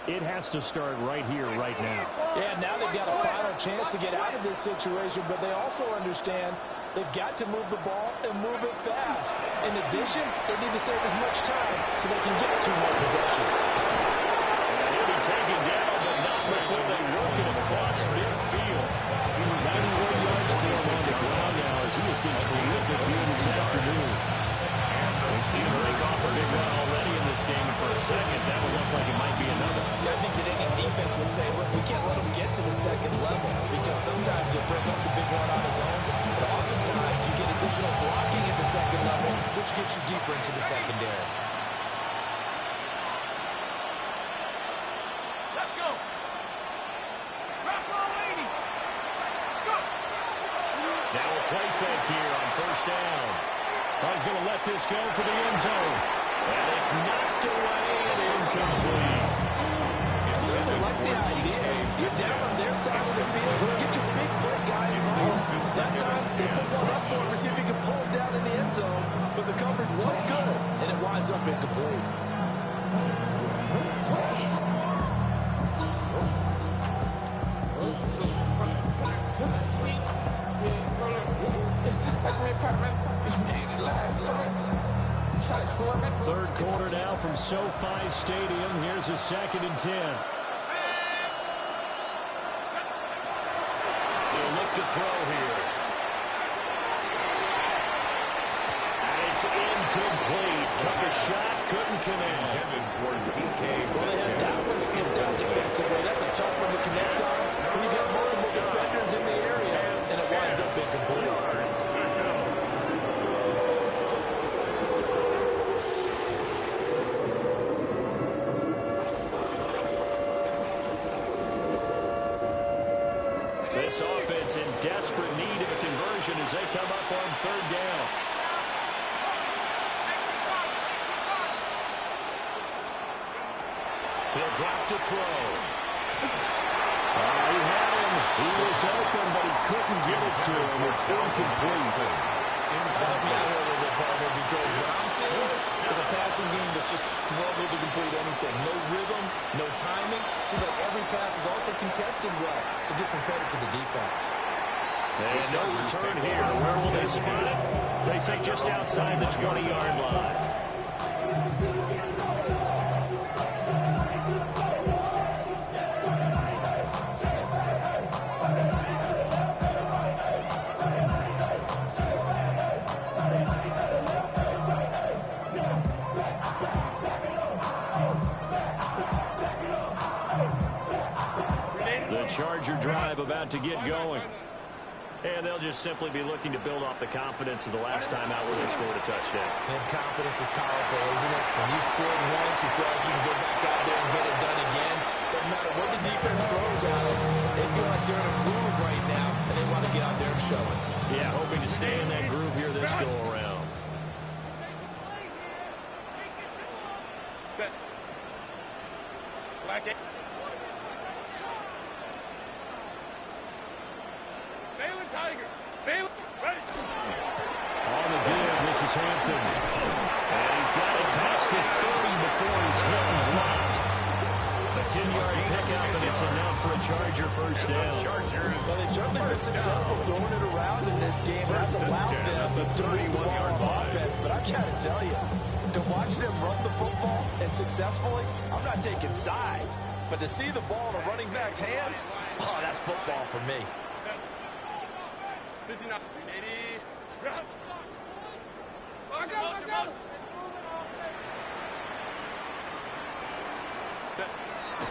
it has to start right here, right now. Yeah, now they've got a final chance to get out of this situation, but they also understand they've got to move the ball and move it fast. In addition, they need to save as much time so they can get 2 more possessions. And he'll be taken down, but not before they work it across midfield. 91 yards for him on the ground now as he has been terrific here this afternoon. We've seen him break off a big run already in this game, and for a second, that would look like it might be another. Yeah, I think that any defense would say, look, we can't let him get to the second level, because sometimes he'll break up the big run on his own, but oftentimes you get additional blocking at the second level, which gets you deeper into the secondary. Let's go. Rock ball, lady. Go. Now a play fake here on first down. Oh, he's going to let this go for the end zone. And it's knocked away and incomplete. I certainly like the idea. You're down on their side of the field. Get your big play guy involved. That time, they put one up for him to see if he can pull it down in the end zone. But the coverage was good, and it winds up incomplete. Third quarter now from SoFi Stadium. Here's a 2nd and 10. They'll look to throw here. And it's incomplete. Took a shot, couldn't connect. Intended for DK. Well, they had that one snipped out defensively. That's a tough one to connect on. When you got multiple defenders in the area, and it winds up incomplete. desperate need of a conversion as they come up on third down. He'll drop to throw. He had him. He was open, but he couldn't get it to him. It's incomplete. Help me out here a little bit, partner, because what I'm seeing is a passing game that's just struggled to complete anything. No rhythm, no timing. Seems like every pass is also contested well. So give some credit to the defense. And no return here. Where will they spot it? They say just outside the 20-yard line. Charger drive about to get going. And they'll just simply be looking to build off the confidence of the last time out where they scored a touchdown. And confidence is powerful, isn't it? When you scored once, you feel like you can go back out there and get it done again. Doesn't matter what the defense throws at them. They feel like they're in a groove right now, and they want to get out there and show it. Yeah, hoping to stay in that groove here this go-around. Set. Black it. Baylor Tiger. Baylor. Ready. On the give, this is Hampton. And he's got it past the 30 before he's hit and dropped. A 10-yard pickup, and it's enough for a Charger first down. Well, they've certainly been successful throwing it around in this game. That's allowed them to move the ball on offense. But I've got to tell you, to watch them run the football and successfully, I'm not taking sides. But to see the ball in a running back's hands, oh, that's football for me. 59. 80.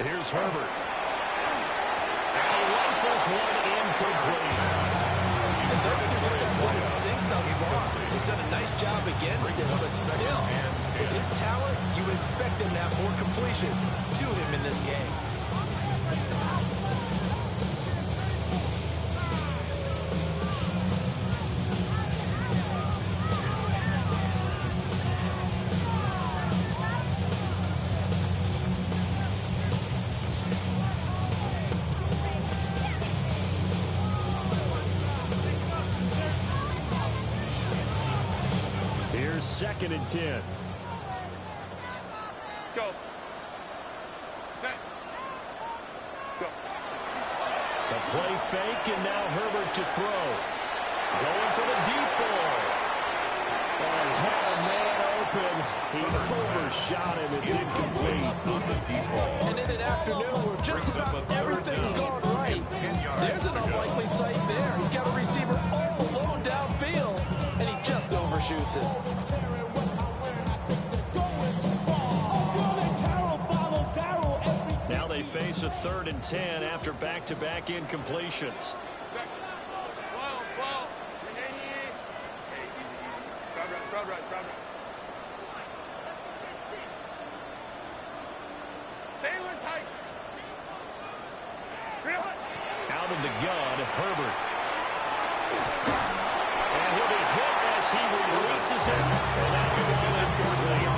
Here's Herbert. And he rifles one incomplete. And those two just have been in sync thus far. They've done a nice job against him, but still, with his talent, you would expect him to have more completions to him in this game. Second and 10. Go. Set. Go. The play fake, and now Herbert to throw. Going for the deep ball. And had a man open. He overshot him. It's incomplete. And in an afternoon where just about everything's gone right, there's an unlikely sight there. He's got a receiver all alone downfield, and he just overshoots it. Now they face a 3rd and 10 after back-to-back incompletions. Out of the gun, Herbert. And he'll be hit as he releases it. And that is incomplete.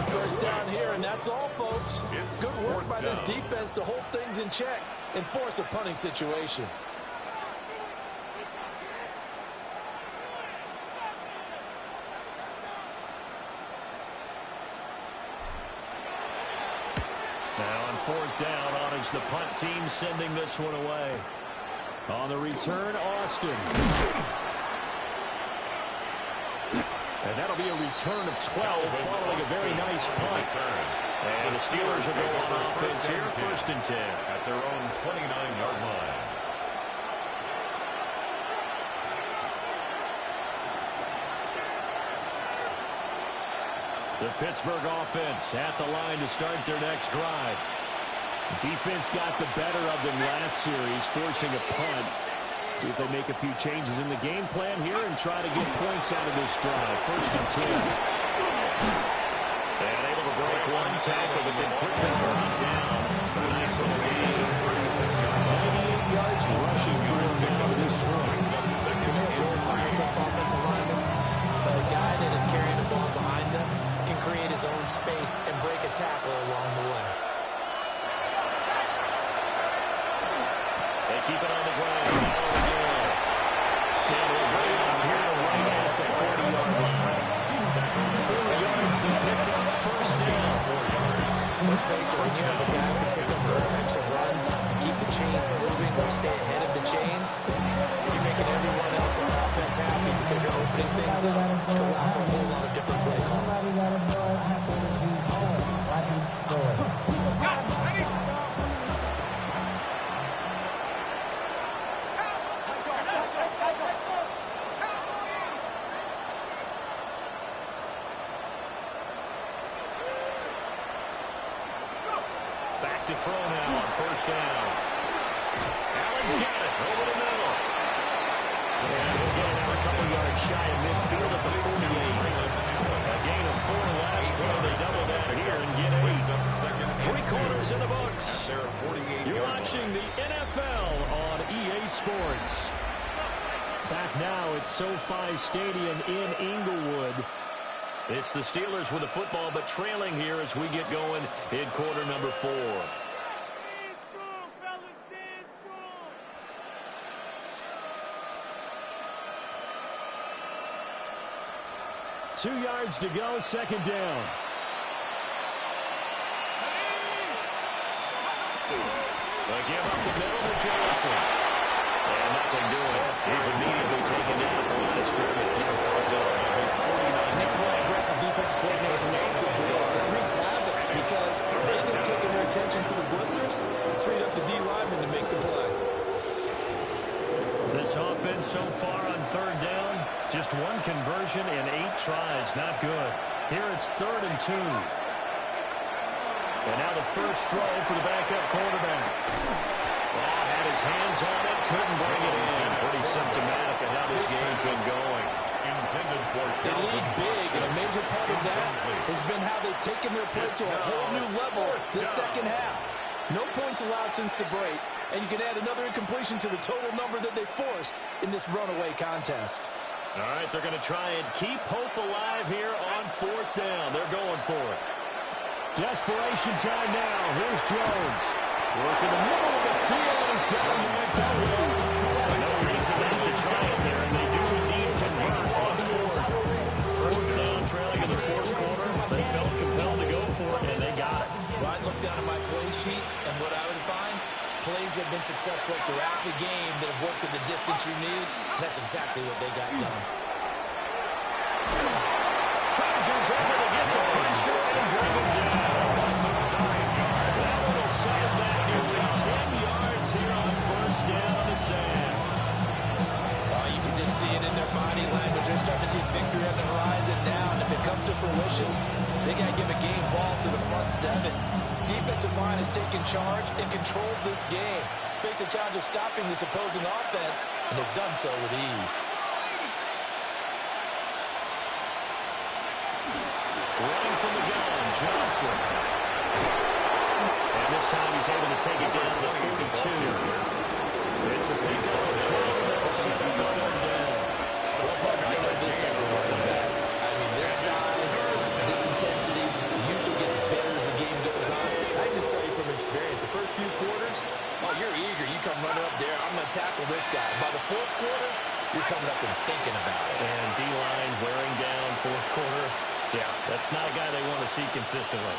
First down here, and that's all, folks. Good work by this defense to hold things in check and force a punting situation. Now on 4th down, on is the punt team sending this one away. On the return, Austin. And that'll be a return of 12 following a very nice punt. And the Steelers will go on offense here, 1st and 10. At their own 29-yard line. The Pittsburgh offense at the line to start their next drive. Defense got the better of them last series, forcing a punt. See if they make a few changes in the game plan here and try to get points out of this drive. 1st and 10. And able to break one tackle, but then quickly brought down for a nice little gain. 98 yards rushing for him. space and break a tackle along the way. They keep it on the ground. And we'll bring it up here right at the 40-yard line. 4 yards to pick up first down. Let's face it, when you have a guy who can pick up those types of runs and keep the chains moving or stay ahead of the chains, you're making everyone else on offense happy because you're opening things up to allow for a whole lot of different play calls. Back to throw now on first down. Allen's got it over the middle. And he'll get another couple yards shy of midfield at the 48. A gain of 4 last play. They double that here and get 8. 3 quarters in the books. You're watching the NFL on EA Sports. Back now at SoFi Stadium in Inglewood. It's the Steelers with the football, but trailing here as we get going in quarter number 4. Stand strong, fellas, stand strong. 2 yards to go, second down. They give up the middle to Johnson. And nothing doing. He's immediately taken down at the line of scrimmage. And this is why aggressive defense coordinators love the blitz. It wreaks havoc because they end up taking their attention to the blitzers, freed up the D lineman to make the play. This offense so far on third down, just 1 conversion and 8 tries. Not good. Here it's 3rd and 2. And now the first throw for the backup quarterback. Had his hands on it, couldn't bring it in. Pretty symptomatic of how this game's been going. They lead big, and a major part of that has been how they've taken their play to a whole new level this second half. No points allowed since the break, and you can add another incompletion to the total number that they forced in this runaway contest. All right, they're going to try and keep hope alive here on 4th down. They're going for it. Desperation time now. Here's Jones. Working the middle of the field, and he's got him right to root. No reason not to try it there, and they do indeed convert on 4th. 4th down, trailing in the 4th quarter. They felt compelled to go for it, and they got it. Well, I'd look down at my play sheet, and what I would find, plays have been successful throughout the game that have worked at the distance you need. That's exactly what they got done. Chargers able to get the pressure and bring him down. That will save that nearly 10 yards here on first down to Sam. Well, you can just see it in their body language. They're starting to see victory on the horizon now, and if it comes to fruition, they got to give a game ball to the front 7. Defensive line has taken charge and controlled this game. Face a challenge of stopping this opposing offense, and they've done so with ease. Running from the gun, Johnson. And this time he's able to take it down to 42. It's a pickup of 12. That'll set up the 3rd down. Well, partner, I know this type of running back. I mean, this size, this intensity usually gets better as the game goes on. I just tell you from experience, the first few quarters, oh, you're eager. You come running up there. I'm going to tackle this guy. By the 4th quarter, you're coming up and thinking about it. And D-line wearing down 4th quarter. Yeah, that's not a guy they want to see consistently.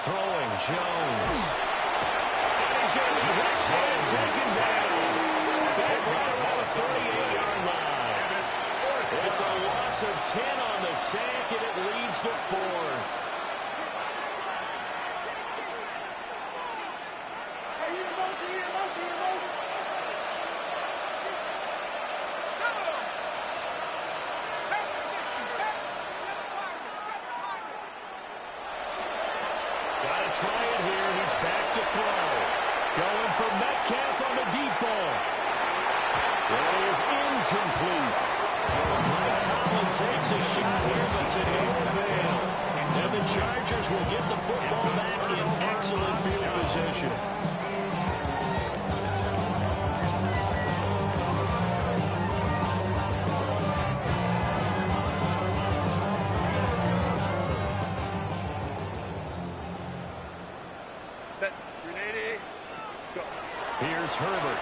Throwing, Jones. And he's going to be hit and taken down. Back right around the 38-yard line. It's a loss of 10 on the sack, and it leads to 4th. Try it here. He's back to throw. Going for Metcalf on the deep ball. That is incomplete. Mike Tomlin takes a shot here, but to no avail. And the Chargers will get the football back in excellent field position. Here's Herbert.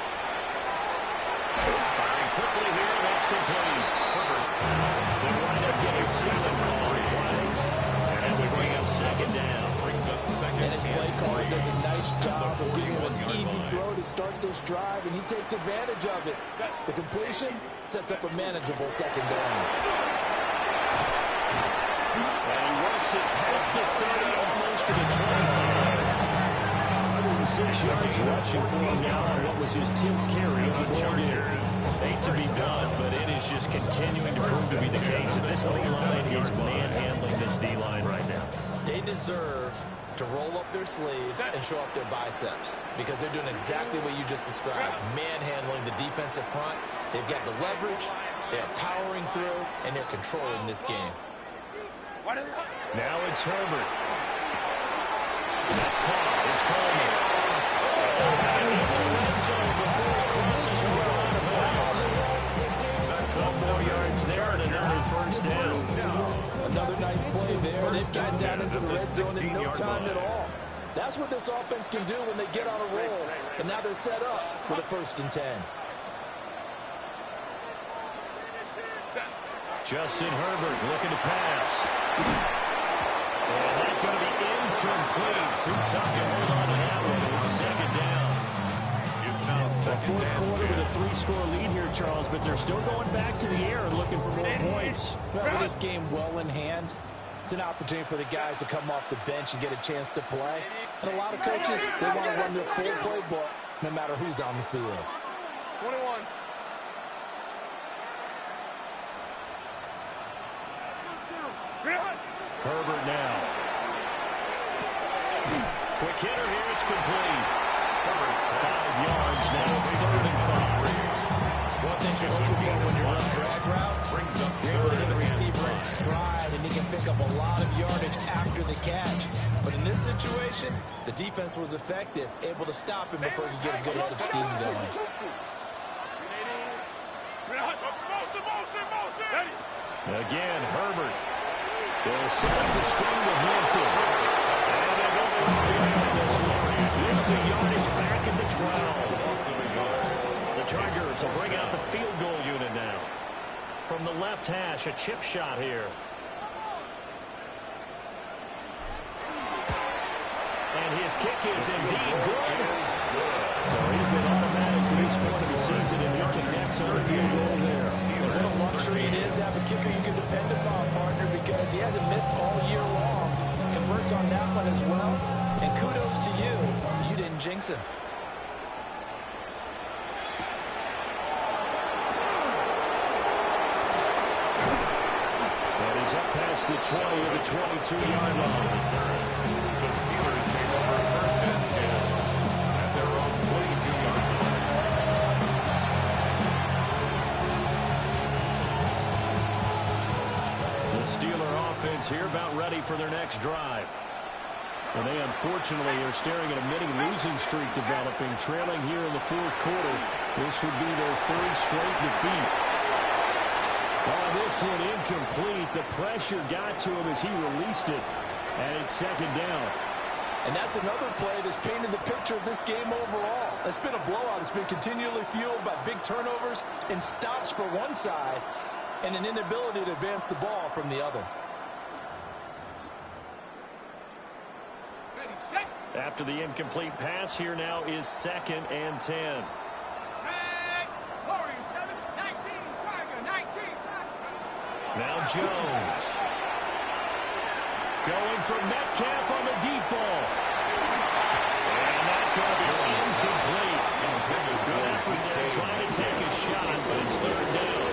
Firing quickly here, and that's complete. They wind up getting 7 on the play. And as we bring up second down. And his play caller does a nice job of giving him an easy throw to start this drive, and he takes advantage of it. The completion sets up a manageable second down. And he works it past the 30, almost to the 25. 106 yards rushing for him now on what was his 10th carry of the ball game. Hate to be blunt, but it is just continuing to prove to be the case that this O-line is manhandling this D-line right now. They deserve to roll up their sleeves and show up their biceps because they're doing exactly what you just described, manhandling the defensive front. They've got the leverage, they're powering through, and they're controlling this game. Now it's Herbert. That's caught. It's Coleman. Before he crosses one out of bounds. 12 more yards there and another first down. Another nice play there. They've gotten down into the red zone in no time at all. That's what this offense can do when they get on a roll. And now they're set up for the 1st and 10. Justin Herbert looking to pass. And that's going to be incomplete. Too tough to hold on to that one. It's second down. The fourth quarter with a 3-score lead here, Charles, but they're still going back to the air and looking for more points. Well, with this game well in hand, it's an opportunity for the guys to come off the bench and get a chance to play. And a lot of coaches, they want to run their full playbook no matter who's on the field. 21. Herbert now. Quick hitter here, it's complete. 5 yards, now it's 3rd and 5. One thing you're hoping for when you run drag routes, you're able to hit a receiver in stride, and he can pick up a lot of yardage after the catch. But in this situation, the defense was effective, able to stop him before he could get a good head of steam going. Again, Herbert. They'll set up the screen to Hampton. And they go behind this one. Losing yardage back at the 12. The Chargers will bring out the field goal unit now. From the left hash, a chip shot here. And his kick is indeed good. So he's been automatic to this point of the season, and he connects on the field goal there. What a luxury it is to have a kicker you can depend upon, partner, because he hasn't missed all year long. Converts on that one as well. And kudos to you. You didn't jinx him. And he's up past the 20 of the 22-yard line. The Steelers take over 1st and 10 at their own 22-yard line. The Steeler offense here about ready for their next drive. And they unfortunately are staring at a mini losing streak developing, trailing here in the 4th quarter. This would be their 3rd straight defeat. Oh, this one incomplete. The pressure got to him as he released it. And it's 2nd down. And that's another play that's painted the picture of this game overall. It's been a blowout. It's been continually fueled by big turnovers and stops for one side and an inability to advance the ball from the other. After the incomplete pass, here now is 2nd and 10. Now Jones. Going for Metcalf on the deep ball. And that's going to be incomplete. Good effort there trying to take a shot, but it's 3rd down.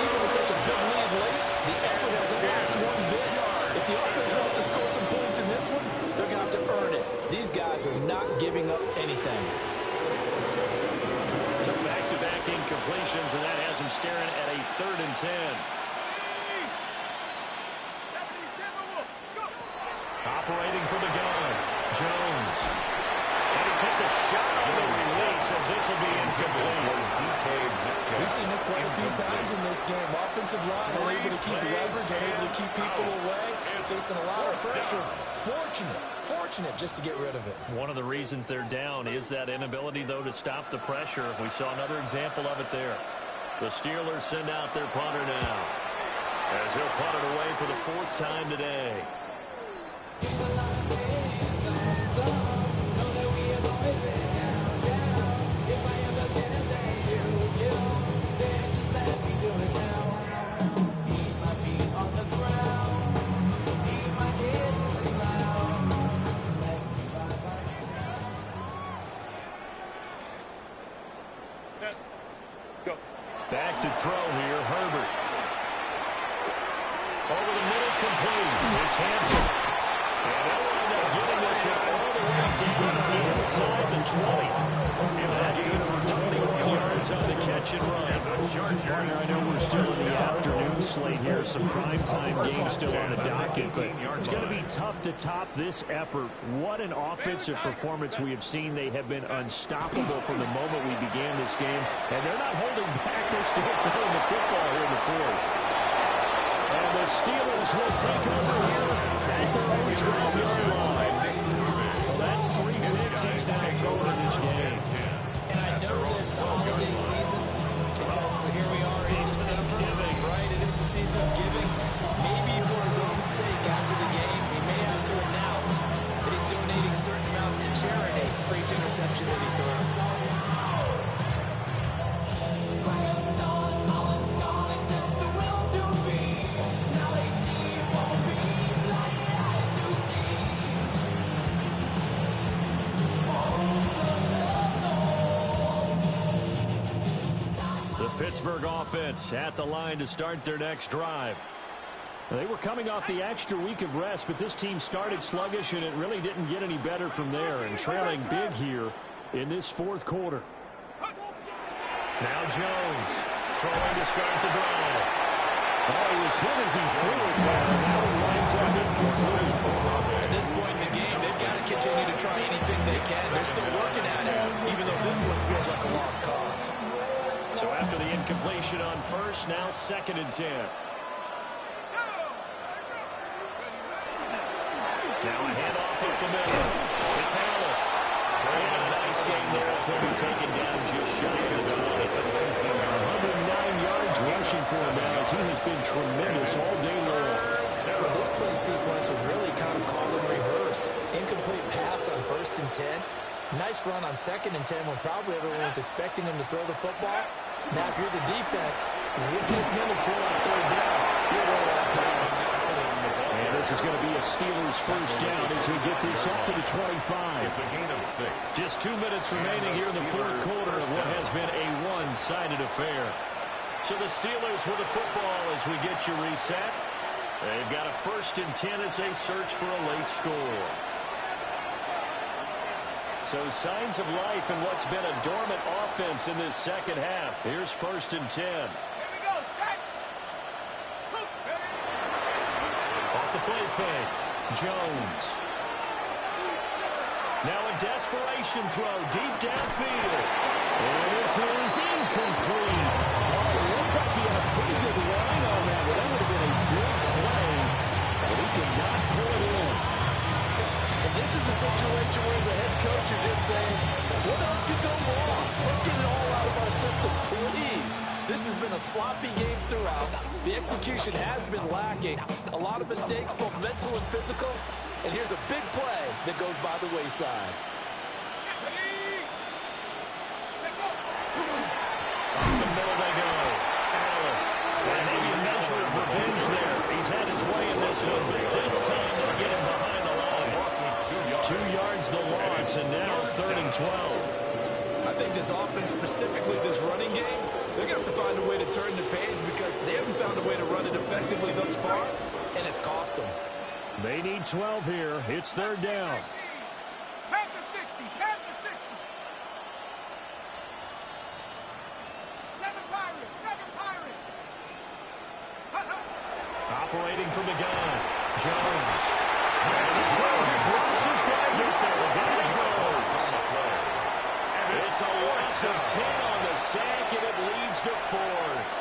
Even with such a big lead late, the effort hasn't lost one bit. If the offense wants to score some points in this one, they're going to have to earn it. These guys are not giving up anything. So back-to-back incompletions, and that has him staring at a 3rd and 10. Operating from the gun, Jones. And he takes a shot on the release as this will be incomplete. We've seen this quite a few times in this game. Offensive line unable to keep leverage, unable to keep people away. facing a lot of pressure. Fortunate just to get rid of it. One of the reasons they're down is that inability, though, to stop the pressure. We saw another example of it there. The Steelers send out their punter now, as he'll punt it away for the 4th time today. Back to throw here, Herbert. Over the middle, complete. It's Hampton. And they'll wind up getting this one all the way down inside the 20. And that good for 21 yards on the catch and run. Partner, I know we're still in the afternoon slate here. Some primetime games still on the docket, but it's going to be tough to top this effort. What an offensive performance we have seen. They have been unstoppable from the moment we began this game, and they're not holding back. They're still throwing the football here in the 4th. And the Steelers will take over here at their own 12-yard line. Well, that's 3 picks he's now throwing in this game. And I know this the holiday season because here we are in December, right? It is the season of giving. Maybe for his own sake after the game, he may have to announce that he's donating certain amounts to charity for each interception that he throws. Pittsburgh offense at the line to start their next drive. They were coming off the extra week of rest, but this team started sluggish, and it really didn't get any better from there, and trailing big here in this 4th quarter. Now Jones throwing to start the drive. Oh, he was hit as he threw it there, and now he winds up incomplete. At this point in the game, they've got to continue to try anything they can. They're still working at it, even though this one feels like a lost cause. So after the incompletion on first, now 2nd and 10. Now a handoff up the middle. It's Allen. And a nice game there as he'll be taken down just shy of the 20. 109 yards rushing for him now as he has been tremendous all day long. Well, this play sequence was really kind of called in reverse. Incomplete pass on 1st and 10. Nice run on 2nd and 10 when probably everyone was expecting him to throw the football. Now, if you're the defense, with him to on 3rd down, you're well off balance. And this is going to be a Steelers first down as we get this up to the 25. It's a gain of 6. Just 2 minutes remaining here in the 4th quarter of what has been a one-sided affair. So the Steelers with the football as we get you reset. They've got a 1st and 10 as they search for a late score. So signs of life in what's been a dormant offense in this 2nd half. Here's 1st and 10. Here we go, set. Off the play fake. Jones. Now a desperation throw deep downfield. And this is incomplete. Oh, it looked like he had a pretty good line on that. Well, that would have been a big play. But he could not pull it in. And this is a situation where as a head coach you're just saying, what else could go wrong? Let's get it all out of our system, please. This has been a sloppy game throughout. The execution has been lacking. A lot of mistakes, both mental and physical. And here's a big play that goes by the wayside. Up the middle they go. Allen. And maybe a measure of revenge there. He's had his way in this one, but this time they'll get him behind the line. 2 yards the loss, and now 3rd and 12. I think this offense, specifically this running game, they're going to have to find a way to turn the page because they haven't found a way to run it effectively thus far, and it's cost them. They need 12 here. It's 3rd down. Pat the 60, pat the 60. 7 Pirates, 7 Pirates. Operating from the gun. Jones. And the Chargers rush is going to get there. Down he goes. It's a loss of 10 on the sack, and it leads to 4th.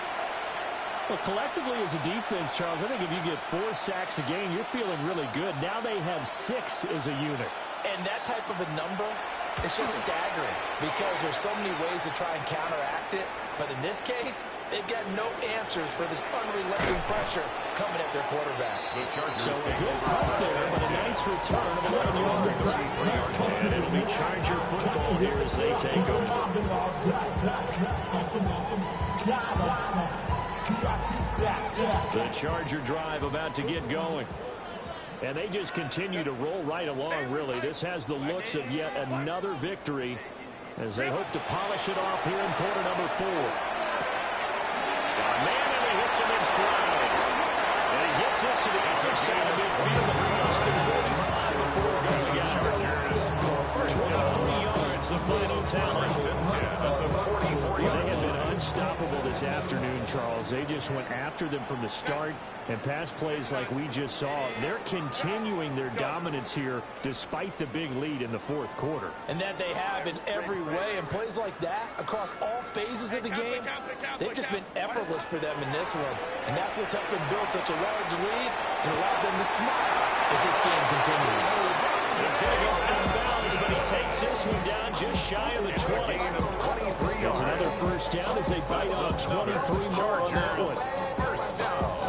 Well, collectively as a defense, Charles, I think if you get 4 sacks a game, you're feeling really good. Now they have 6 as a unit. And that type of a number, it's just staggering because there's so many ways to try and counteract it. But in this case, they've got no answers for this unrelenting pressure coming at their quarterback. So a good punt there, but a nice return of 11 yards. And it'll be Charger football here as they take over. The Charger drive about to get going. And they just continue to roll right along, really. This has the looks of yet another victory as they hope to polish it off here in quarter number 4. Man, and he hits him in stride. And he gets this to the other side of midfield across the 45 before going out. 23 yards, the final tally. They have been unstoppable this afternoon, Charles. They just went after them from the start. And pass plays like we just saw, they're continuing their dominance here despite the big lead in the 4th quarter. And that they have in every way. And plays like that across all phases of the game, they've just been effortless for them in this one. And that's what's helped them build such a large lead and allowed them to smile as this game continues. He's going to go out of bounds, but he takes this one down just shy of the 20. It's another first down as they bite on 23 more on that one.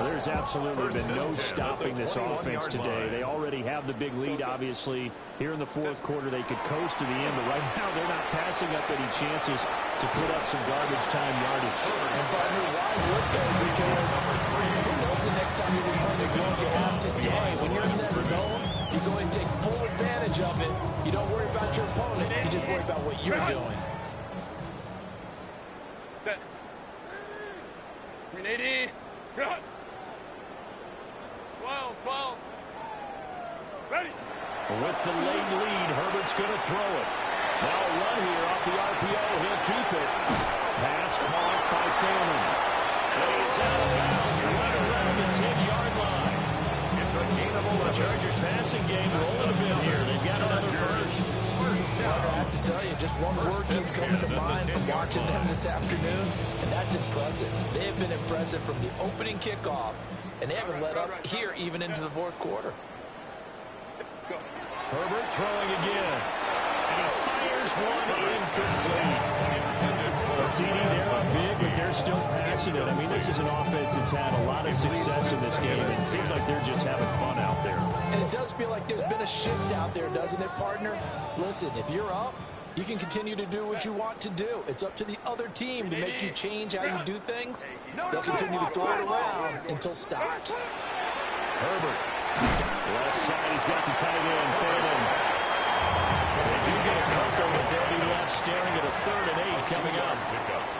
There's absolutely been no stopping this offense today. They already have the big lead, obviously. Here in the 4th quarter, they could coast to the end, but right now they're not passing up any chances to put up some garbage time yardage. And partner, why would they? Because who knows the next time you're playing as well as you have today. When you're in that zone, you go and take full advantage of it. You don't worry about your opponent. You just worry about what you're doing. Set. Green 80. Good. 12. Ready. With the late lead, Herbert's going to throw it. Now a run here off the RPO. He'll keep it. Pass caught by Foreman. And he's out of bounds right around the 10-yard line. It's a gain of 11. Chargers passing game rolling a bit here. They've got another first. I have to tell you, just one word keeps coming to mind from watching them this afternoon, and that's impressive. They have been impressive from the opening kickoff, and they haven't let up here even into the 4th quarter. Herbert throwing again. And he fires one incomplete. The CD there are big, but they're still passing it. I mean, this is an offense that's had a lot of success in this game, and it seems like they're just having fun out there. And it does feel like there's been a shift out there, doesn't it, partner? Listen, if you're up, you can continue to do what you want to do. It's up to the other team to make you change how you do things. They'll continue to throw it around until stopped. Herbert. Left side, he's got the tight end, Foreman. They do get a couple, but they'll be left staring at a 3rd and 8 coming up.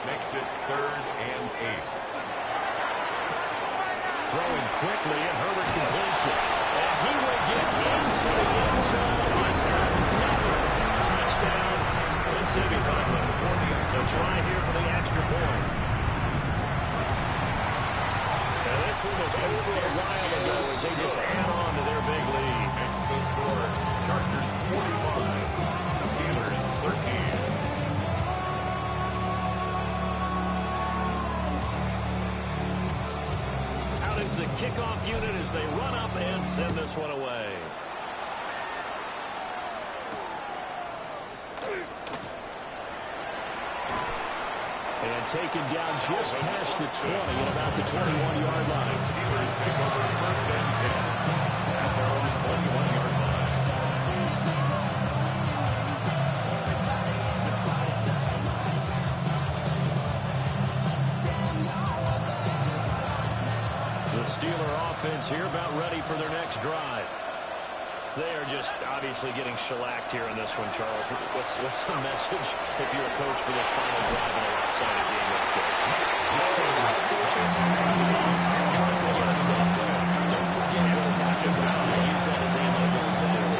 Makes it 3rd and 8. Throwing quickly, and Herbert completes it. And he will get into the end zone. It's another touchdown. Let's see if he's on the They'll try here for the extra point. Now this one was over a while ago as they just add on to their big lead. Makes the score Chargers 45, Steelers 13. Out is the kickoff unit as they run up and send this one away. And taken down just past the 20 at about the 21-yard line. Steelers take over 1st and 10 at their own 21-yard line. The Steeler offense here about ready for their next drive. They are just obviously getting shellacked here in this one, Charles. What's the message if you're a coach for this final drive in a lopsided game like this? Don't forget what has happened now. Use that as ammo.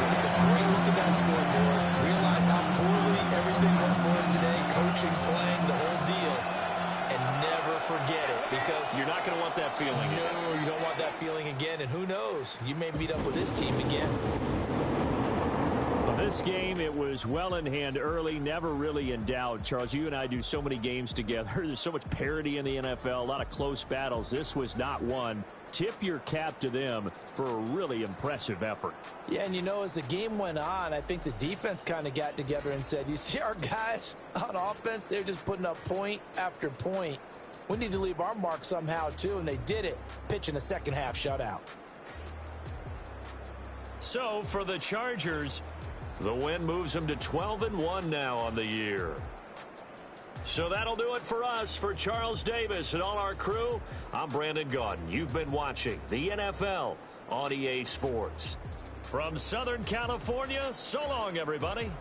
Take a great look at that scoreboard. Realize how poorly everything went for us today. Coaching, playing, the whole deal. And never forget it, because You're not going to want that feeling. no, you don't want that feeling again. And who knows? You may meet up with this team again. The This game, it was well in hand early, never really in doubt. Charles, you and I do so many games together. There's so much parity in the NFL, a lot of close battles. This was not one. Tip your cap to them for a really impressive effort. Yeah, and you know, as the game went on, I think the defense kind of got together and said, you see our guys on offense, they're just putting up point after point. We need to leave our mark somehow, too, and they did it, pitching a second-half shutout. So, for the Chargers, the win moves them to 12-1 now on the year. So that'll do it for us. For Charles Davis and all our crew, I'm Brandon Gaudin. You've been watching the NFL on EA Sports. From Southern California, so long, everybody.